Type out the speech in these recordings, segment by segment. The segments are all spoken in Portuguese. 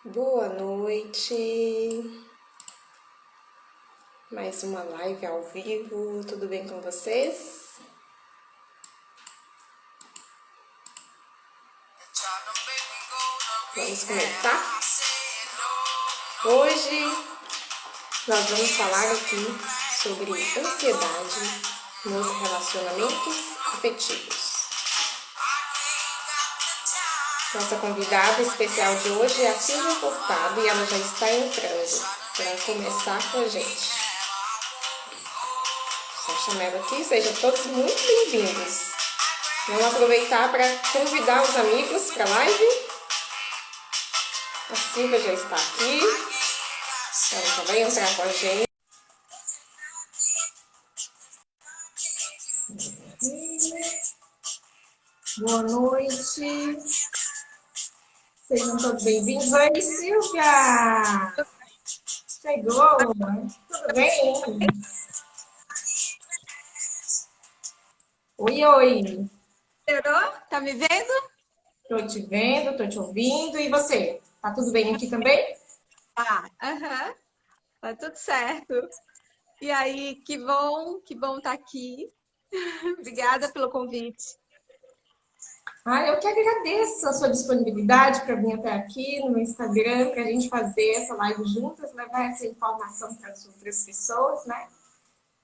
Boa noite, mais uma live ao vivo, tudo bem com vocês? Vamos começar? Hoje nós vamos falar aqui sobre ansiedade nos relacionamentos afetivos. Nossa convidada especial de hoje é a Silvia Furtado e ela já está entrando para começar com a gente. Só chamar ela aqui, sejam todos muito bem-vindos. Vamos aproveitar para convidar os amigos para a live. A Silvia já está aqui, ela já vai entrar com a gente. Boa noite. Sejam todos bem-vindos. Oi, Silvia! Chegou? Tudo bem? Oi, oi. Tá me vendo? Estou te vendo, estou te ouvindo. E você? Tá tudo bem aqui também? Tá tudo certo. E aí, que bom estar aqui. Obrigada pelo convite. Eu que agradeço a sua disponibilidade para vir até aqui no meu Instagram, para a gente fazer essa live juntas, levar essa informação para as outras pessoas, né?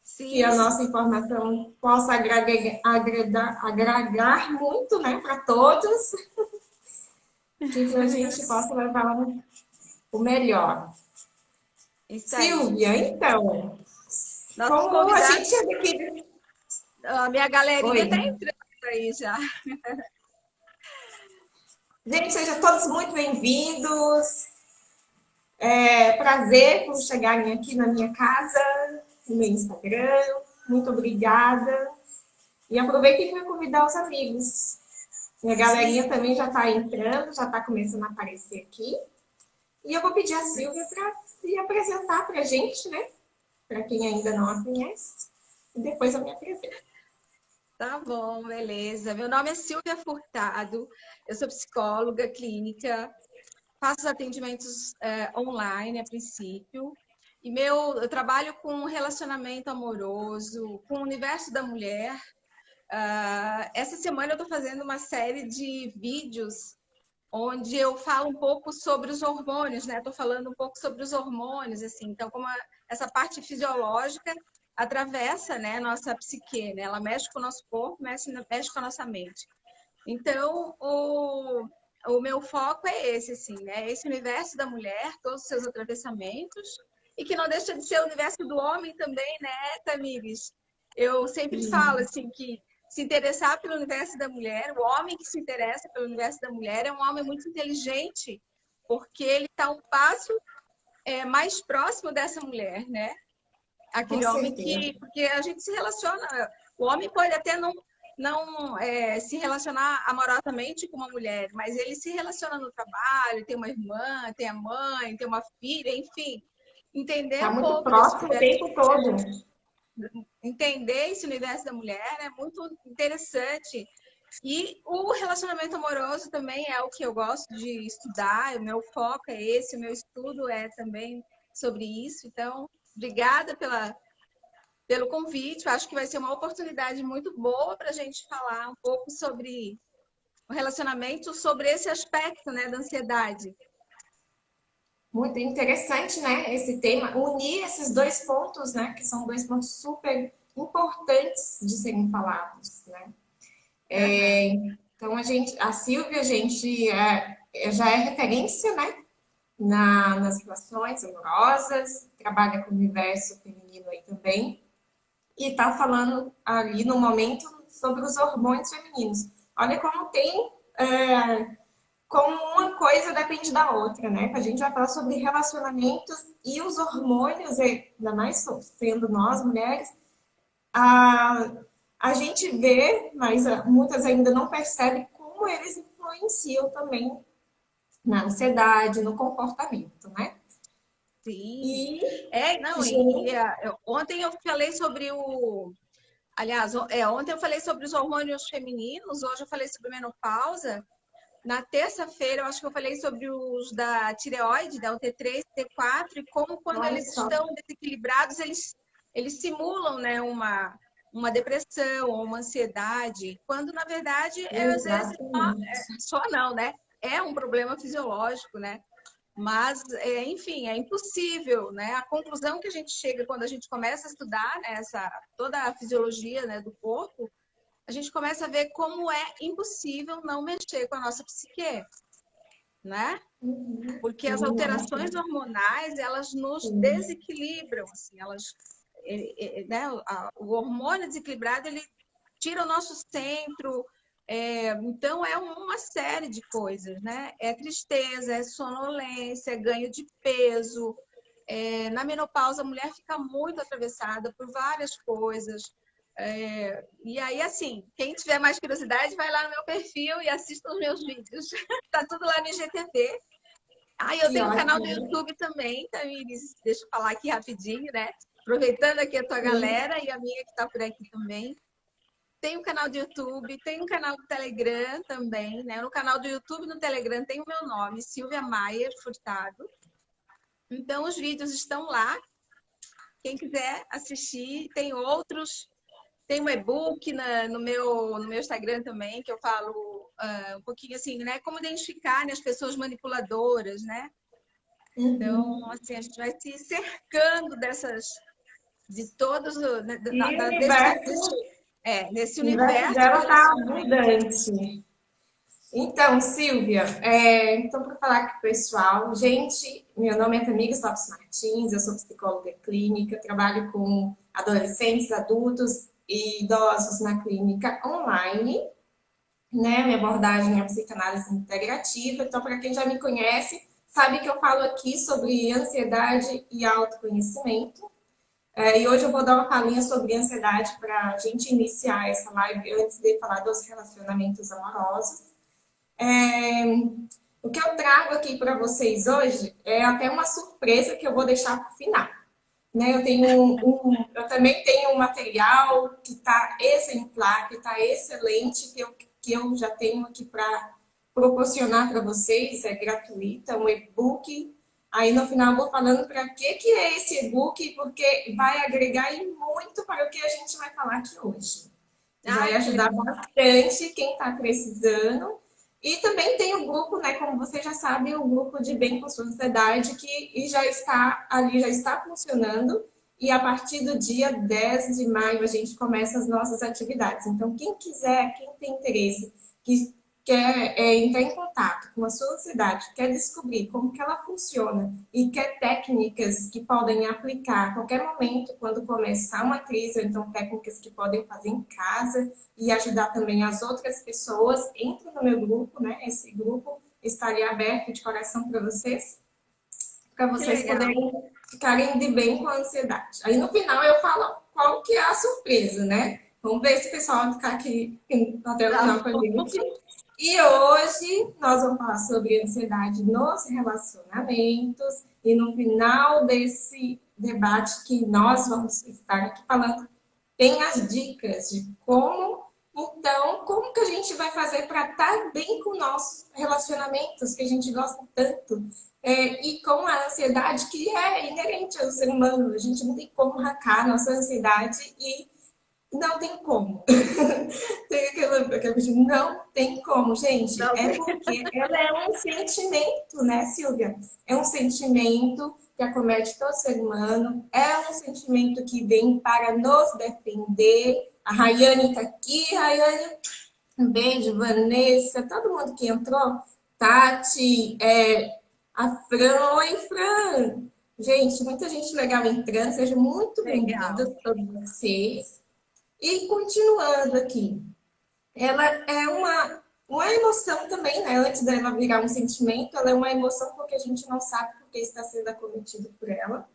Sim. Que a nossa informação possa agregar muito, né, para todos, que a gente possa levar o melhor. Isso aí. Silvia, então, Nossos como a convidados, gente é daqui... a minha galerinha Oi. tá entrando aí já. Gente, sejam todos muito bem-vindos. Prazer por chegarem aqui na minha casa, no meu Instagram. Muito obrigada. E aproveitei para convidar os amigos. Minha galerinha também já está entrando, já está começando a aparecer aqui. E eu vou pedir a Silvia para se apresentar para a gente, né? Para quem ainda não a conhece. E depois eu me apresento. Tá bom, beleza. Meu nome é Silvia Furtado, eu sou psicóloga clínica, faço atendimentos online a princípio. E eu trabalho com relacionamento amoroso, com o universo da mulher. Essa semana eu estou fazendo uma série de vídeos onde eu falo um pouco sobre os hormônios, né? Estou falando um pouco sobre os hormônios, assim. Então, como essa parte fisiológica atravessa, né, nossa psique, né? Ela mexe com o nosso corpo, mexe com a nossa mente. Então, o meu foco é esse, assim, né? Esse universo da mulher, todos os seus atravessamentos, e que não deixa de ser o universo do homem também, né, Tamires? Eu sempre falo, assim, que se interessar pelo universo da mulher, o homem que se interessa pelo universo da mulher é um homem muito inteligente, porque ele está um passo mais próximo dessa mulher, né? Aquele homem que... Porque a gente se relaciona... O homem pode até não se relacionar amorosamente com uma mulher, mas ele se relaciona no trabalho, tem uma irmã, tem a mãe, tem uma filha, enfim. Entender Está um muito pouco desse próximo o universo, tempo todo. entender esse universo da mulher é muito interessante. E o relacionamento amoroso também é o que eu gosto de estudar, o meu foco é esse, o meu estudo é também sobre isso. Então, obrigada pelo convite. Eu acho que vai ser uma oportunidade muito boa para a gente falar um pouco sobre o relacionamento, sobre esse aspecto, né, da ansiedade. Muito interessante, né? Esse tema, unir esses dois pontos, né? Que são dois pontos super importantes de serem falados, né? Então, a Silvia, já é referência, né? Nas relações amorosas, trabalha com o universo feminino aí também. E tá falando ali no momento sobre os hormônios femininos. Olha como tem como uma coisa depende da outra, né? A gente vai falar sobre relacionamentos e os hormônios, ainda mais sendo nós mulheres, a, a gente vê, mas muitas ainda não percebem como eles influenciam também na ansiedade, no comportamento, né? Sim. E, Ontem eu falei sobre o... Aliás, ontem eu falei sobre os hormônios femininos, hoje eu falei sobre menopausa, Na terça-feira, eu acho que eu falei sobre os da tireoide, da T3, T4, e como quando Olha eles só. estão desequilibrados, eles simulam, né, uma depressão ou uma ansiedade, quando na verdade, às vezes, Exatamente. só não, né? É um problema fisiológico, né? Mas, enfim, é impossível, né? A conclusão que a gente chega quando a gente começa a estudar, né, toda a fisiologia, né, do corpo, a gente começa a ver como é impossível não mexer com a nossa psique, né? Uhum. Porque as alterações Nossa. hormonais, elas nos Sim. desequilibram, assim, né? O hormônio desequilibrado, ele tira o nosso centro, então é uma série de coisas, né? É tristeza, é sonolência, é ganho de peso. Na menopausa, a mulher fica muito atravessada por várias coisas. E aí, assim, quem tiver mais curiosidade, vai lá no meu perfil e assista os meus vídeos. Tá tudo lá no IGTV. Ah, eu Que tenho um canal do ótimo. YouTube também, Tamires. Deixa eu falar aqui rapidinho, né? Aproveitando aqui a tua Sim. galera e a minha que está por aqui também. Tem um canal do YouTube, tem um canal do Telegram também, né? No canal do YouTube e no Telegram tem o meu nome, Silvia Maier Furtado. Então, os vídeos estão lá. Quem quiser assistir, tem outros. Tem um e-book no meu Instagram também, que eu falo um pouquinho assim, né? Como identificar, né, as pessoas manipuladoras, né? Então, Uhum. assim, a gente vai se cercando de todos, né, E o universo, nesse o universo universo de dela está relacionamento. abundante. Então, Silvia, então, para falar aqui, pessoal, gente, meu nome é Tamires Lopes Martins, eu sou psicóloga clínica, trabalho com adolescentes, adultos e idosos na clínica online, né? Minha abordagem é a psicanálise integrativa. Então, para quem já me conhece, sabe que eu falo aqui sobre ansiedade e autoconhecimento. E hoje eu vou dar uma palhinha sobre ansiedade para a gente iniciar essa live antes de falar dos relacionamentos amorosos. É, o que eu trago aqui para vocês hoje é até uma surpresa que eu vou deixar para o final. Né? Eu também tenho um material que está exemplar, que está excelente, que eu já tenho aqui para proporcionar para vocês, é gratuita, um e-book. Aí no final eu vou falando para que é esse e-book, porque vai agregar muito para o que a gente vai falar aqui hoje. Vai Ai, que ajudar legal. bastante quem está precisando. E também tem o grupo, né, como você já sabe, o grupo de Bem com Sua Ansiedade, que já está ali, já está funcionando. E a partir do dia 10 de maio a gente começa as nossas atividades. Então, quem quiser, quem tem interesse, que quer entrar em contato com a sua ansiedade, quer descobrir como que ela funciona e quer técnicas que podem aplicar a qualquer momento quando começar uma crise, ou então técnicas que podem fazer em casa e ajudar também as outras pessoas, entre no meu grupo, né? Esse grupo estaria aberto de coração para Que vocês legal. poderem ficarem de bem com a ansiedade. Aí no final eu falo qual que é a surpresa, né? Vamos ver se o pessoal vai ficar aqui até o Tá final com a bom. gente. E hoje nós vamos falar sobre ansiedade nos relacionamentos. E no final desse debate que nós vamos estar aqui falando, tem as dicas de como que a gente vai fazer para estar bem com nossos relacionamentos que a gente gosta tanto. E com a ansiedade que é inerente ao ser humano. A gente não tem como hackear a nossa ansiedade e não tem como. Tem aquela coisa, não tem como, gente. Não, É porque ela é um sentimento, né, Silvia? É um sentimento que acomete todo ser humano. É um sentimento que vem para nos defender. A Rayane está aqui. Rayane, um beijo. Vanessa, todo mundo que entrou. Tati, a Fran. Oi, Fran. Gente, muita gente legal entrando. Sejam muito legal. bem-vindos todos vocês. E continuando aqui, ela é uma emoção também, né? Antes dela virar um sentimento, ela é uma emoção porque a gente não sabe porque está sendo acometido por ela.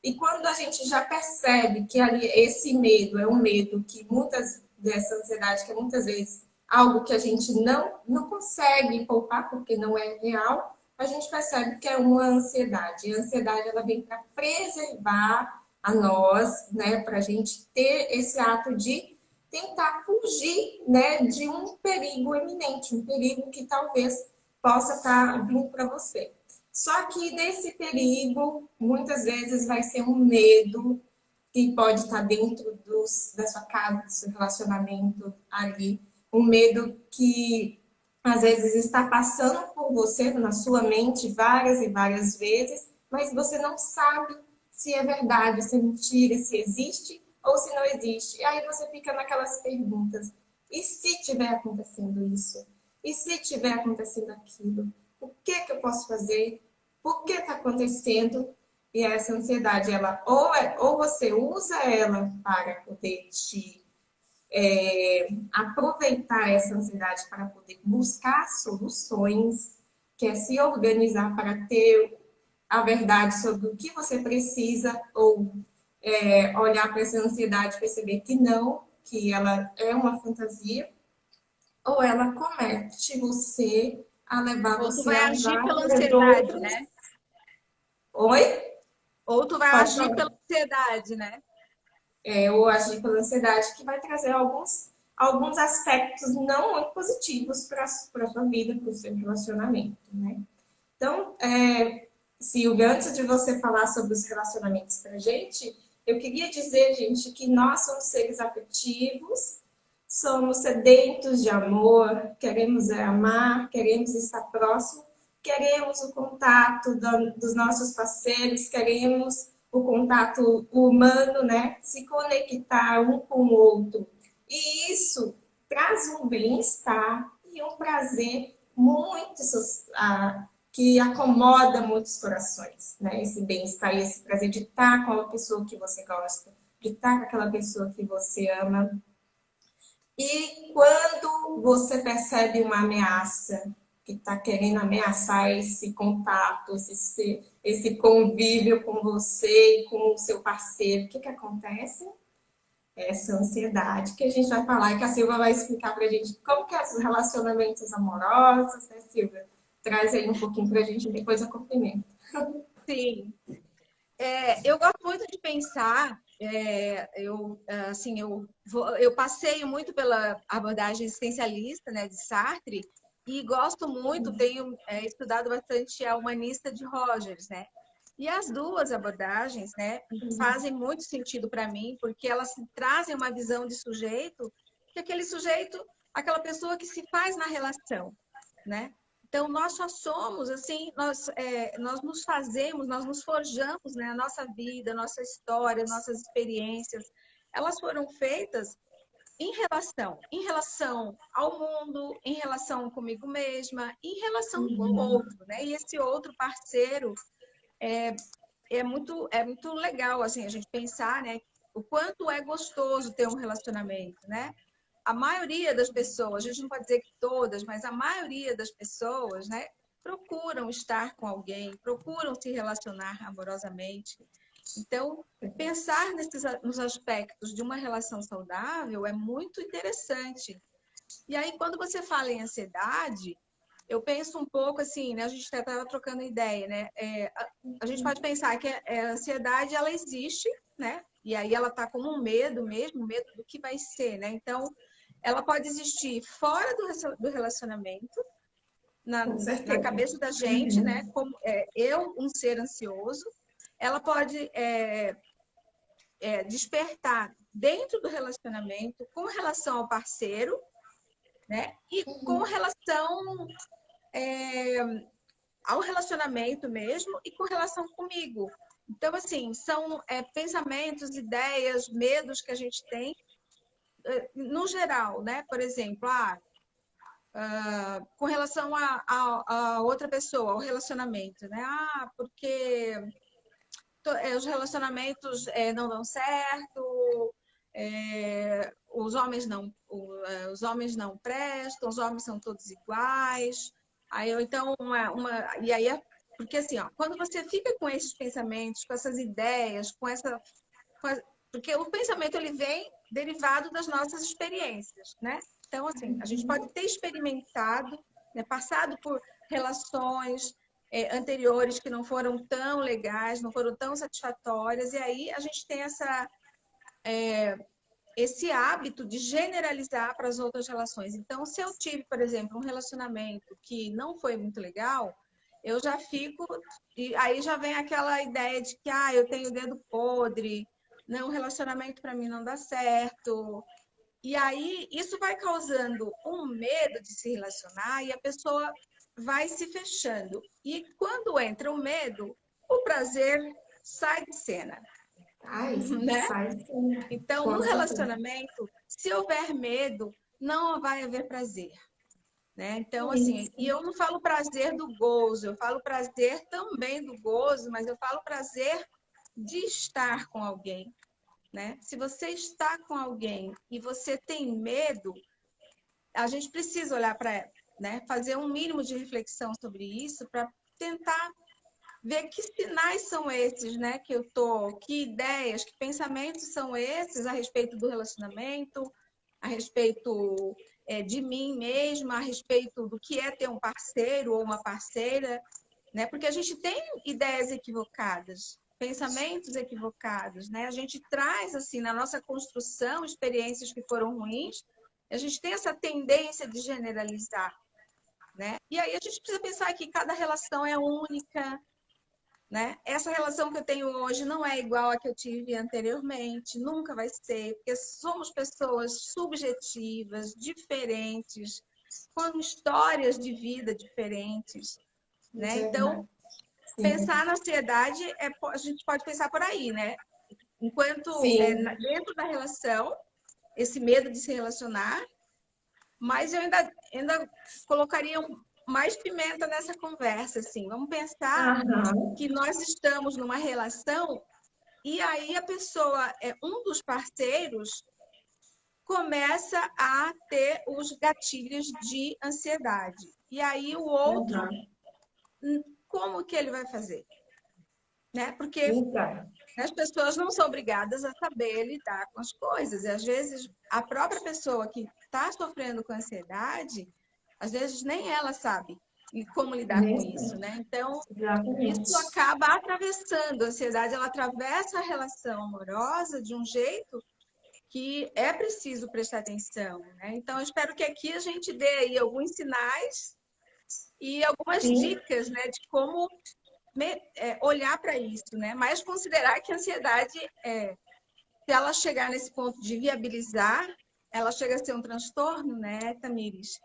E quando a gente já percebe que ali esse medo é um medo que muitas dessa ansiedade, que é muitas vezes algo que a gente não consegue poupar porque não é real, a gente percebe que é uma ansiedade. E a ansiedade ela vem para preservar a nós, né? Para a gente ter esse ato de tentar fugir, né, de um perigo iminente, um perigo que talvez possa estar vindo para você. Só que desse perigo, muitas vezes vai ser um medo que pode estar dentro da sua casa, do seu relacionamento ali, um medo que às vezes está passando por você na sua mente várias e várias vezes, mas você não sabe se é verdade, se é mentira, se existe ou se não existe. E aí você fica naquelas perguntas: e se tiver acontecendo isso? E se tiver acontecendo aquilo? O que eu posso fazer? Por que está acontecendo? E essa ansiedade, ela ou você usa ela para poder te aproveitar essa ansiedade para poder buscar soluções, que é se organizar para ter a verdade sobre o que você precisa, ou olhar para essa ansiedade e perceber que não, que ela é uma fantasia, ou ela comete você a levar Ou tu você vai a agir pela várias ansiedade, outras. né? Oi? Ou tu vai Pode agir falar. pela ansiedade, né? Ou agir pela ansiedade, que vai trazer alguns aspectos não muito positivos para a sua vida, para o seu relacionamento, né? Então, Silvia, antes de você falar sobre os relacionamentos para a gente, eu queria dizer, gente, que nós somos seres afetivos, somos sedentos de amor, queremos amar, queremos estar próximo, queremos o contato dos nossos parceiros, queremos o contato humano, né? Se conectar um com o outro. E isso traz um bem-estar e um prazer muito que acomoda muitos corações, né? Esse bem-estar e esse prazer de estar com a pessoa que você gosta, de estar com aquela pessoa que você ama. E quando você percebe uma ameaça, que está querendo ameaçar esse contato, esse convívio com você e com o seu parceiro, o que acontece? Essa ansiedade que a gente vai falar e que a Silvia vai explicar para a gente como que é os relacionamentos amorosos, né, Silvia? Traz aí um pouquinho para a gente e depois eu complemento. Sim. Eu gosto muito de pensar, eu passeio muito pela abordagem existencialista, né, de Sartre, e gosto muito, tenho estudado bastante a humanista de Rogers, né? E as duas abordagens, né, fazem muito sentido para mim, porque elas trazem uma visão de sujeito, que é aquele sujeito, aquela pessoa que se faz na relação, né? Então, nós só somos, assim, nós nos fazemos, nós nos forjamos, né? A nossa vida, a nossa história, nossas experiências, elas foram feitas em relação ao mundo, em relação comigo mesma, em relação com o outro, né? E esse outro parceiro é muito legal, assim, a gente pensar, né? O quanto é gostoso ter um relacionamento, né? A maioria das pessoas, a gente não pode dizer que todas, mas a maioria das pessoas, né, procuram estar com alguém, procuram se relacionar amorosamente. Então, pensar nos aspectos de uma relação saudável é muito interessante. E aí, quando você fala em ansiedade, eu penso um pouco assim, né? A gente estava trocando ideia, né? A gente pode pensar que a ansiedade, ela existe, né? E aí ela está como um medo mesmo, medo do que vai ser, né? Então, ela pode existir fora do relacionamento, Com na certeza. cabeça da gente, né? Como eu, um ser ansioso, ela pode despertar dentro do relacionamento com relação ao parceiro, né? E com relação ao relacionamento mesmo e com relação comigo. Então, assim, são pensamentos, ideias, medos que a gente tem no geral, né? Por exemplo, com relação a outra pessoa, ao relacionamento, né? Porque os relacionamentos não dão certo, os homens não prestam, os homens são todos iguais. Aí, então, e aí, porque assim, ó, quando você fica com esses pensamentos, com essas ideias, porque o pensamento ele vem derivado das nossas experiências, né? Então, assim, a gente pode ter experimentado, né, passado por relações anteriores que não foram tão legais, não foram tão satisfatórias, e aí a gente tem esse hábito de generalizar para as outras relações. Então, se eu tive, por exemplo, um relacionamento que não foi muito legal, eu já fico, e aí já vem aquela ideia de que eu tenho o dedo podre, não, o relacionamento para mim não dá certo. E aí isso vai causando um medo de se relacionar e a pessoa vai se fechando. E quando entra o medo, o prazer sai de cena, Ai, né? sai sim, Então, com no certeza. relacionamento, se houver medo, não vai haver prazer, né? Então, assim, Isso. e eu não falo prazer do gozo, eu falo prazer também do gozo, mas eu falo prazer de estar com alguém, né? Se você está com alguém e você tem medo, a gente precisa olhar para, né, fazer um mínimo de reflexão sobre isso para tentar ver que sinais são esses, né, que eu tô, que ideias, que pensamentos são esses a respeito do relacionamento, a respeito de mim mesma, a respeito do que é ter um parceiro ou uma parceira, né? Porque a gente tem ideias equivocadas, pensamentos equivocados, né? A gente traz assim na nossa construção experiências que foram ruins, a gente tem essa tendência de generalizar, né? E aí a gente precisa pensar que cada relação é única, né? Essa relação que eu tenho hoje não é igual à que eu tive anteriormente, nunca vai ser, porque somos pessoas subjetivas, diferentes, com histórias de vida diferentes, Isso né? é Então, verdade. Sim. pensar na ansiedade, a gente pode pensar por aí, né? Enquanto Sim. dentro da relação, esse medo de se relacionar, mas eu ainda colocaria mais pimenta nessa conversa, assim. Vamos pensar Aham. que nós estamos numa relação e aí a pessoa, um dos parceiros, começa a ter os gatilhos de ansiedade. E aí o outro, Aham. como que ele vai fazer? Né? Porque Então, as pessoas não são obrigadas a saber lidar com as coisas. E às vezes a própria pessoa que está sofrendo com ansiedade, às vezes nem ela sabe como lidar nem com isso, sei. né? Então, isso Exatamente. acaba atravessando a ansiedade, ela atravessa a relação amorosa de um jeito que é preciso prestar atenção, né? Então, eu espero que aqui a gente dê aí alguns sinais e algumas Sim. dicas, né, de como olhar para isso, né? Mas considerar que a ansiedade, se ela chegar nesse ponto de viabilizar, ela chega a ser um transtorno, né, Tamires?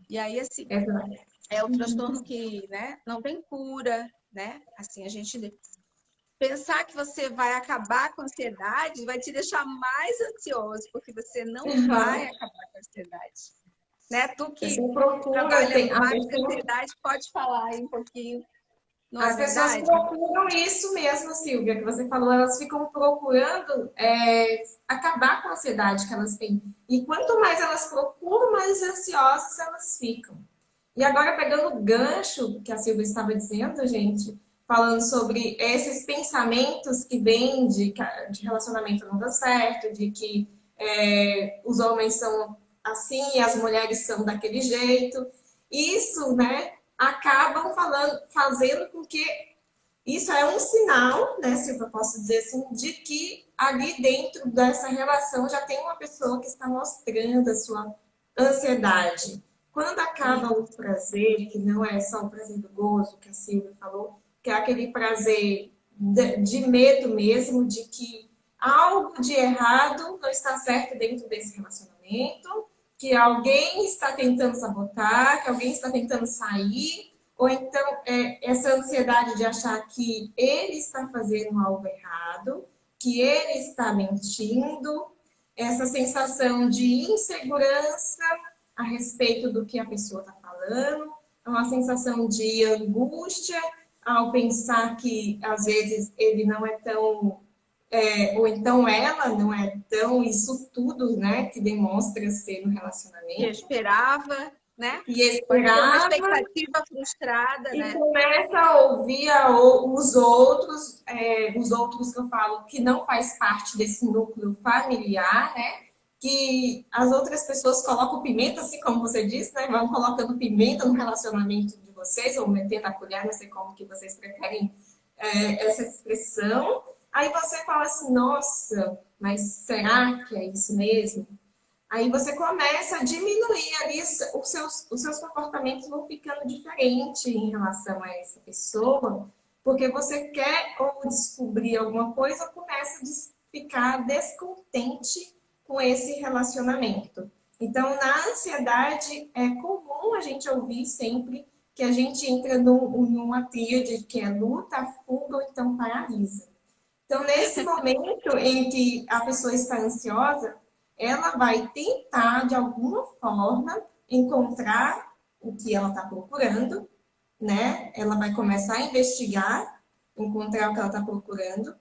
E aí, assim, Exato. é o transtorno que, né, não tem cura, né? Assim, a gente pensar que você vai acabar com a ansiedade vai te deixar mais ansioso, porque você não vai Aham. acabar com a ansiedade. Né? Tu A que pessoa procura, trabalha tem, a mais com pessoa ansiedade, pode falar aí um pouquinho, não é As pessoas verdade? procuram isso mesmo, Silvia, que você falou, elas ficam procurando acabar com a ansiedade que elas têm. E quanto mais elas procuram, mais ansiosas elas ficam. E agora, pegando o gancho que a Silvia estava dizendo, gente, falando sobre esses pensamentos que vêm de relacionamento não dá certo, de que os homens são assim e as mulheres são daquele jeito. Isso, né, acabam fazendo com que isso é um sinal, né, se eu posso dizer assim, de que ali dentro dessa relação já tem uma pessoa que está mostrando a sua ansiedade. Quando acaba o prazer, que não é só o prazer do gozo, que a Silvia falou, que é aquele prazer de medo mesmo, de que algo de errado não está certo dentro desse relacionamento, que alguém está tentando sabotar, que alguém está tentando sair, ou então essa ansiedade de achar que ele está fazendo algo errado, que ele está mentindo, essa sensação de insegurança a respeito do que a pessoa está falando, uma sensação de angústia ao pensar que às vezes ele não é tão ou então ela não é tão isso tudo, né, que demonstra ser no Que eu relacionamento, esperava, né? e Pode ser uma esperava expectativa frustrada, e né? começa a ouvir os outros que eu falo que não faz parte desse núcleo familiar, né? Que as outras pessoas colocam pimenta, assim como você disse, né? Vão colocando pimenta no relacionamento de vocês, ou metendo a colher, não sei como que vocês preferem essa expressão. Aí você fala assim, nossa, mas será que é isso mesmo? Aí você começa a diminuir ali, os seus comportamentos vão ficando diferentes em relação a essa pessoa, porque você quer ou descobrir alguma coisa ou começa a ficar descontente com esse relacionamento. Então, na ansiedade, é comum a gente ouvir sempre que a gente entra numa tríade que é luta, fuga ou então paralisa. Então, nesse momento em que a pessoa está ansiosa, ela vai tentar, de alguma forma, encontrar o que ela está procurando, né? Ela vai começar a investigar, encontrar o que ela está procurando,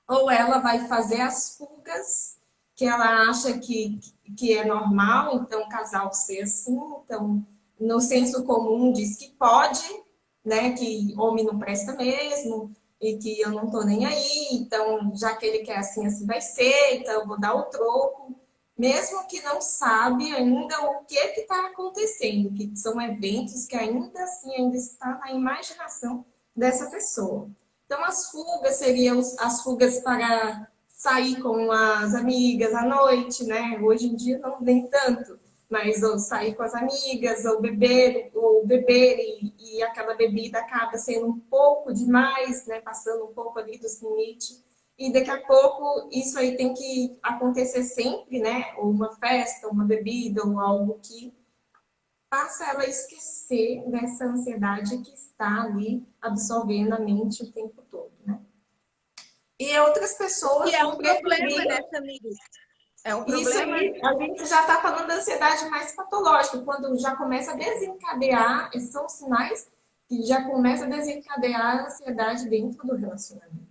ou ela vai fazer as fugas que ela acha que é normal, então, o casal ser assim, então, no senso comum diz que pode, né, que homem não presta mesmo, e que eu não tô nem aí, então, já que ele quer assim, assim vai ser, então eu vou dar o troco, mesmo que não sabe ainda o que está acontecendo, que são eventos que ainda assim ainda está na imaginação dessa pessoa. Então, as fugas seriam as fugas para sair com as amigas à noite, né? Hoje em dia não nem tanto, mas ou sair com as amigas, ou beber e aquela bebida acaba sendo um pouco demais, né? Passando um pouco ali dos limites. E daqui a pouco isso aí tem que acontecer sempre, né? Ou uma festa, uma bebida, ou algo que faça ela esquecer dessa ansiedade que está ali absorvendo a mente o tempo todo, né? E outras Que pessoas é vão um problema, preferir. né, Tamires? É um Isso problema. aí, a gente já está falando da ansiedade mais patológica, quando já começa a desencadear, esses são sinais que já começa a desencadear a ansiedade dentro do relacionamento.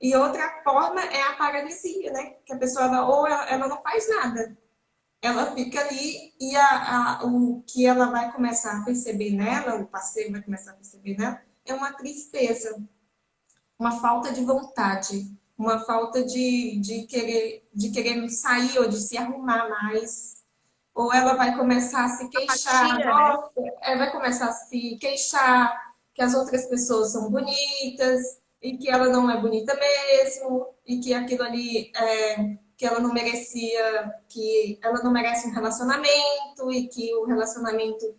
E outra forma é a paralisia, né? Que a pessoa ela não faz nada, ela fica ali e o que ela vai começar a perceber nela, o parceiro vai começar a perceber nela, é uma tristeza, uma falta de vontade, uma falta de querer sair ou de se arrumar mais. Ou ela vai começar a se queixar, Apatia, né? nossa, ela vai começar a se queixar que as outras pessoas são bonitas e que ela não é bonita mesmo e que aquilo ali que ela não merecia, que ela não merece um relacionamento e que o relacionamento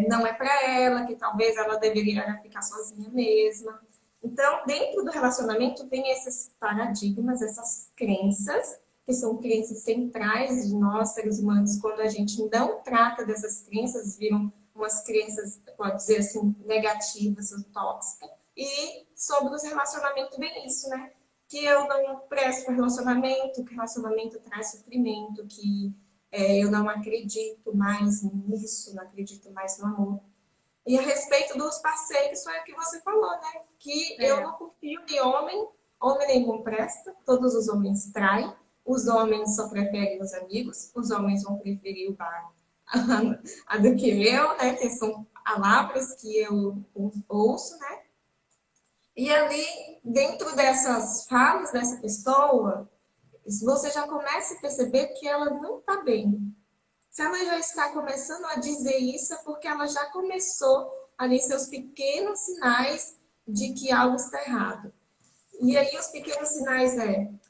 não é para ela, que talvez ela deveria ficar sozinha mesma. Então, dentro do relacionamento, tem esses paradigmas, essas crenças, que são crenças centrais de nós, seres humanos, quando a gente não trata dessas crenças, viram umas crenças, pode dizer assim, negativas ou tóxicas. E sobre os relacionamentos, vem isso, né? Que eu não presto para relacionamento, que relacionamento traz sofrimento, que eu não acredito mais nisso, não acredito mais no amor. E a respeito dos parceiros, foi o que você falou, né? Que eu É. não confio em homem, homem nenhum presta, todos os homens traem, os homens só preferem os amigos, os homens vão preferir o bar a do que eu, né? Que são palavras que eu ouço, né? E ali, dentro dessas falas dessa pessoa, você já começa a perceber que ela não está bem. Se ela já está começando a dizer isso, é porque ela já começou ali seus pequenos sinais de que algo está errado. E aí os pequenos sinais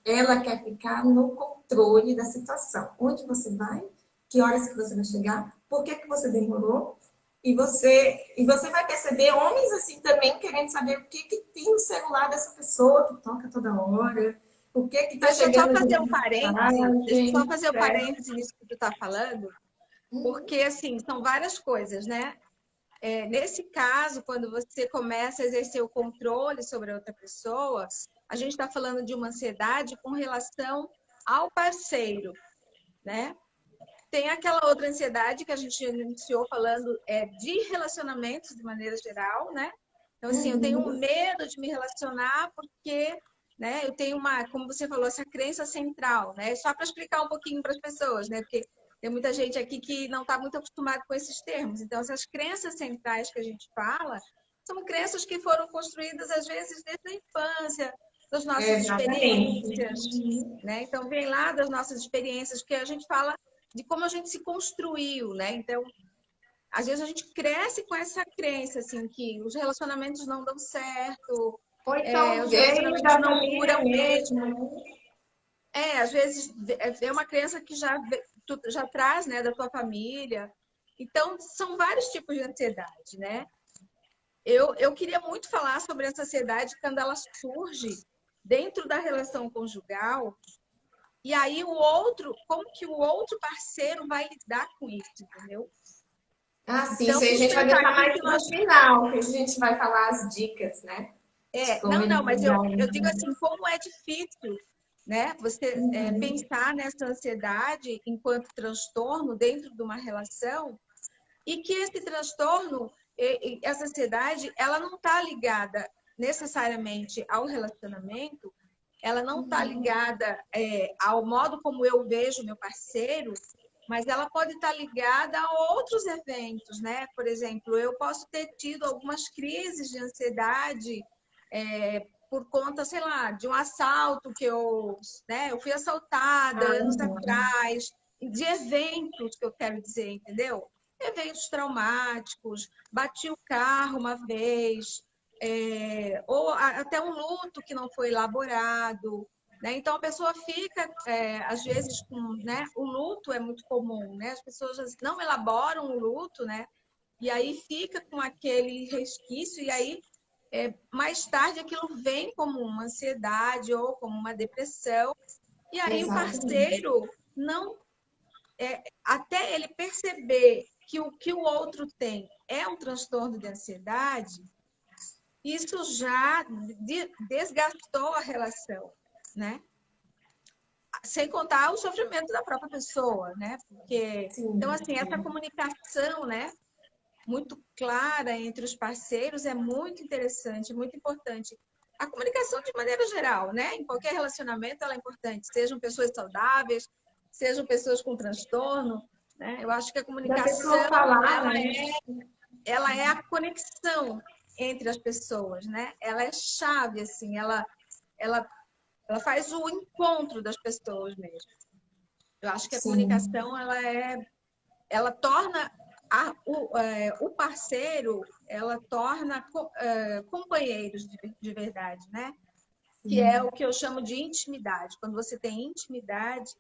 ela quer ficar no controle da situação. Onde você vai? Que horas que você vai chegar? Por que que você demorou? E você vai perceber homens assim também querendo saber o que que tem no celular dessa pessoa que toca toda hora, o que que está Deixa eu só chegando de fazer um parêntese, deixa eu só mensagem, fazer o certo? parêntese nisso que tu está falando, porque, assim, são várias coisas, né? Nesse caso, quando você começa a exercer o controle sobre a outra pessoa, a gente está falando de uma ansiedade com relação ao parceiro, né? Tem aquela outra ansiedade que a gente iniciou falando de relacionamentos de maneira geral, né? Então, assim, eu tenho Uhum. medo de me relacionar porque, né, eu tenho uma, como você falou, essa crença central, né? Só para explicar um pouquinho para as pessoas, né? Porque tem muita gente aqui que não está muito acostumado com esses termos. Então, essas crenças centrais que a gente fala são crenças que foram construídas, às vezes, desde a infância, das nossas Exatamente. experiências, né? Então, vem lá das nossas experiências, que a gente fala de como a gente se construiu, né? Então, às vezes a gente cresce com essa crença, assim, que os relacionamentos não dão certo, Ou então Os veio relacionamentos da não família duram. mesmo, né? Às vezes é uma crença que tu já traz, né, da tua família. Então, são vários tipos de ansiedade, né? Eu queria muito falar sobre essa ansiedade quando ela surge dentro da relação conjugal. E aí o outro, como que o outro parceiro vai lidar com isso, entendeu? Ah, sim, Então, isso aí a vamos gente vai pensar deixar aqui mais que no final, que a gente vai falar as dicas, né? De como não, mas lidar. eu digo assim, como é difícil, né? Você Uhum. pensar nessa ansiedade enquanto transtorno dentro de uma relação e que esse transtorno, essa ansiedade, ela não está ligada necessariamente ao relacionamento, ela não está ligada ao modo como eu vejo meu parceiro, mas ela pode estar ligada a outros eventos, né? Por exemplo, eu posso ter tido algumas crises de ansiedade por conta, sei lá, de um assalto né? Eu fui assaltada Ah, anos uhum. atrás, de eventos que eu quero dizer, entendeu? Eventos traumáticos, bati o carro uma vez, ou até um luto que não foi elaborado. Né? Então, a pessoa fica, às vezes, com. Né? O luto é muito comum, né? As pessoas não elaboram o luto, né? E aí fica com aquele resquício, e aí, mais tarde, aquilo vem como uma ansiedade ou como uma depressão. E aí o Exatamente. parceiro não até ele perceber que o outro tem é um transtorno de ansiedade, isso já desgastou a relação, né? Sem contar o sofrimento da própria pessoa, né? Porque, então, Sim, assim, essa sim. comunicação, né? Muito clara entre os parceiros é muito interessante, muito importante. A comunicação de maneira geral, né? Em qualquer relacionamento ela é importante, sejam pessoas saudáveis, sejam pessoas com transtorno, né? Eu acho que a Da pessoa comunicação falar, né? ela é a conexão entre as pessoas, né? Ela é chave assim, ela ela faz o encontro das pessoas mesmo. Eu acho que a Sim. comunicação ela torna o parceiro, ela torna companheiros de verdade, né? Que é o Sim. que eu chamo de intimidade. Quando você tem intimidade,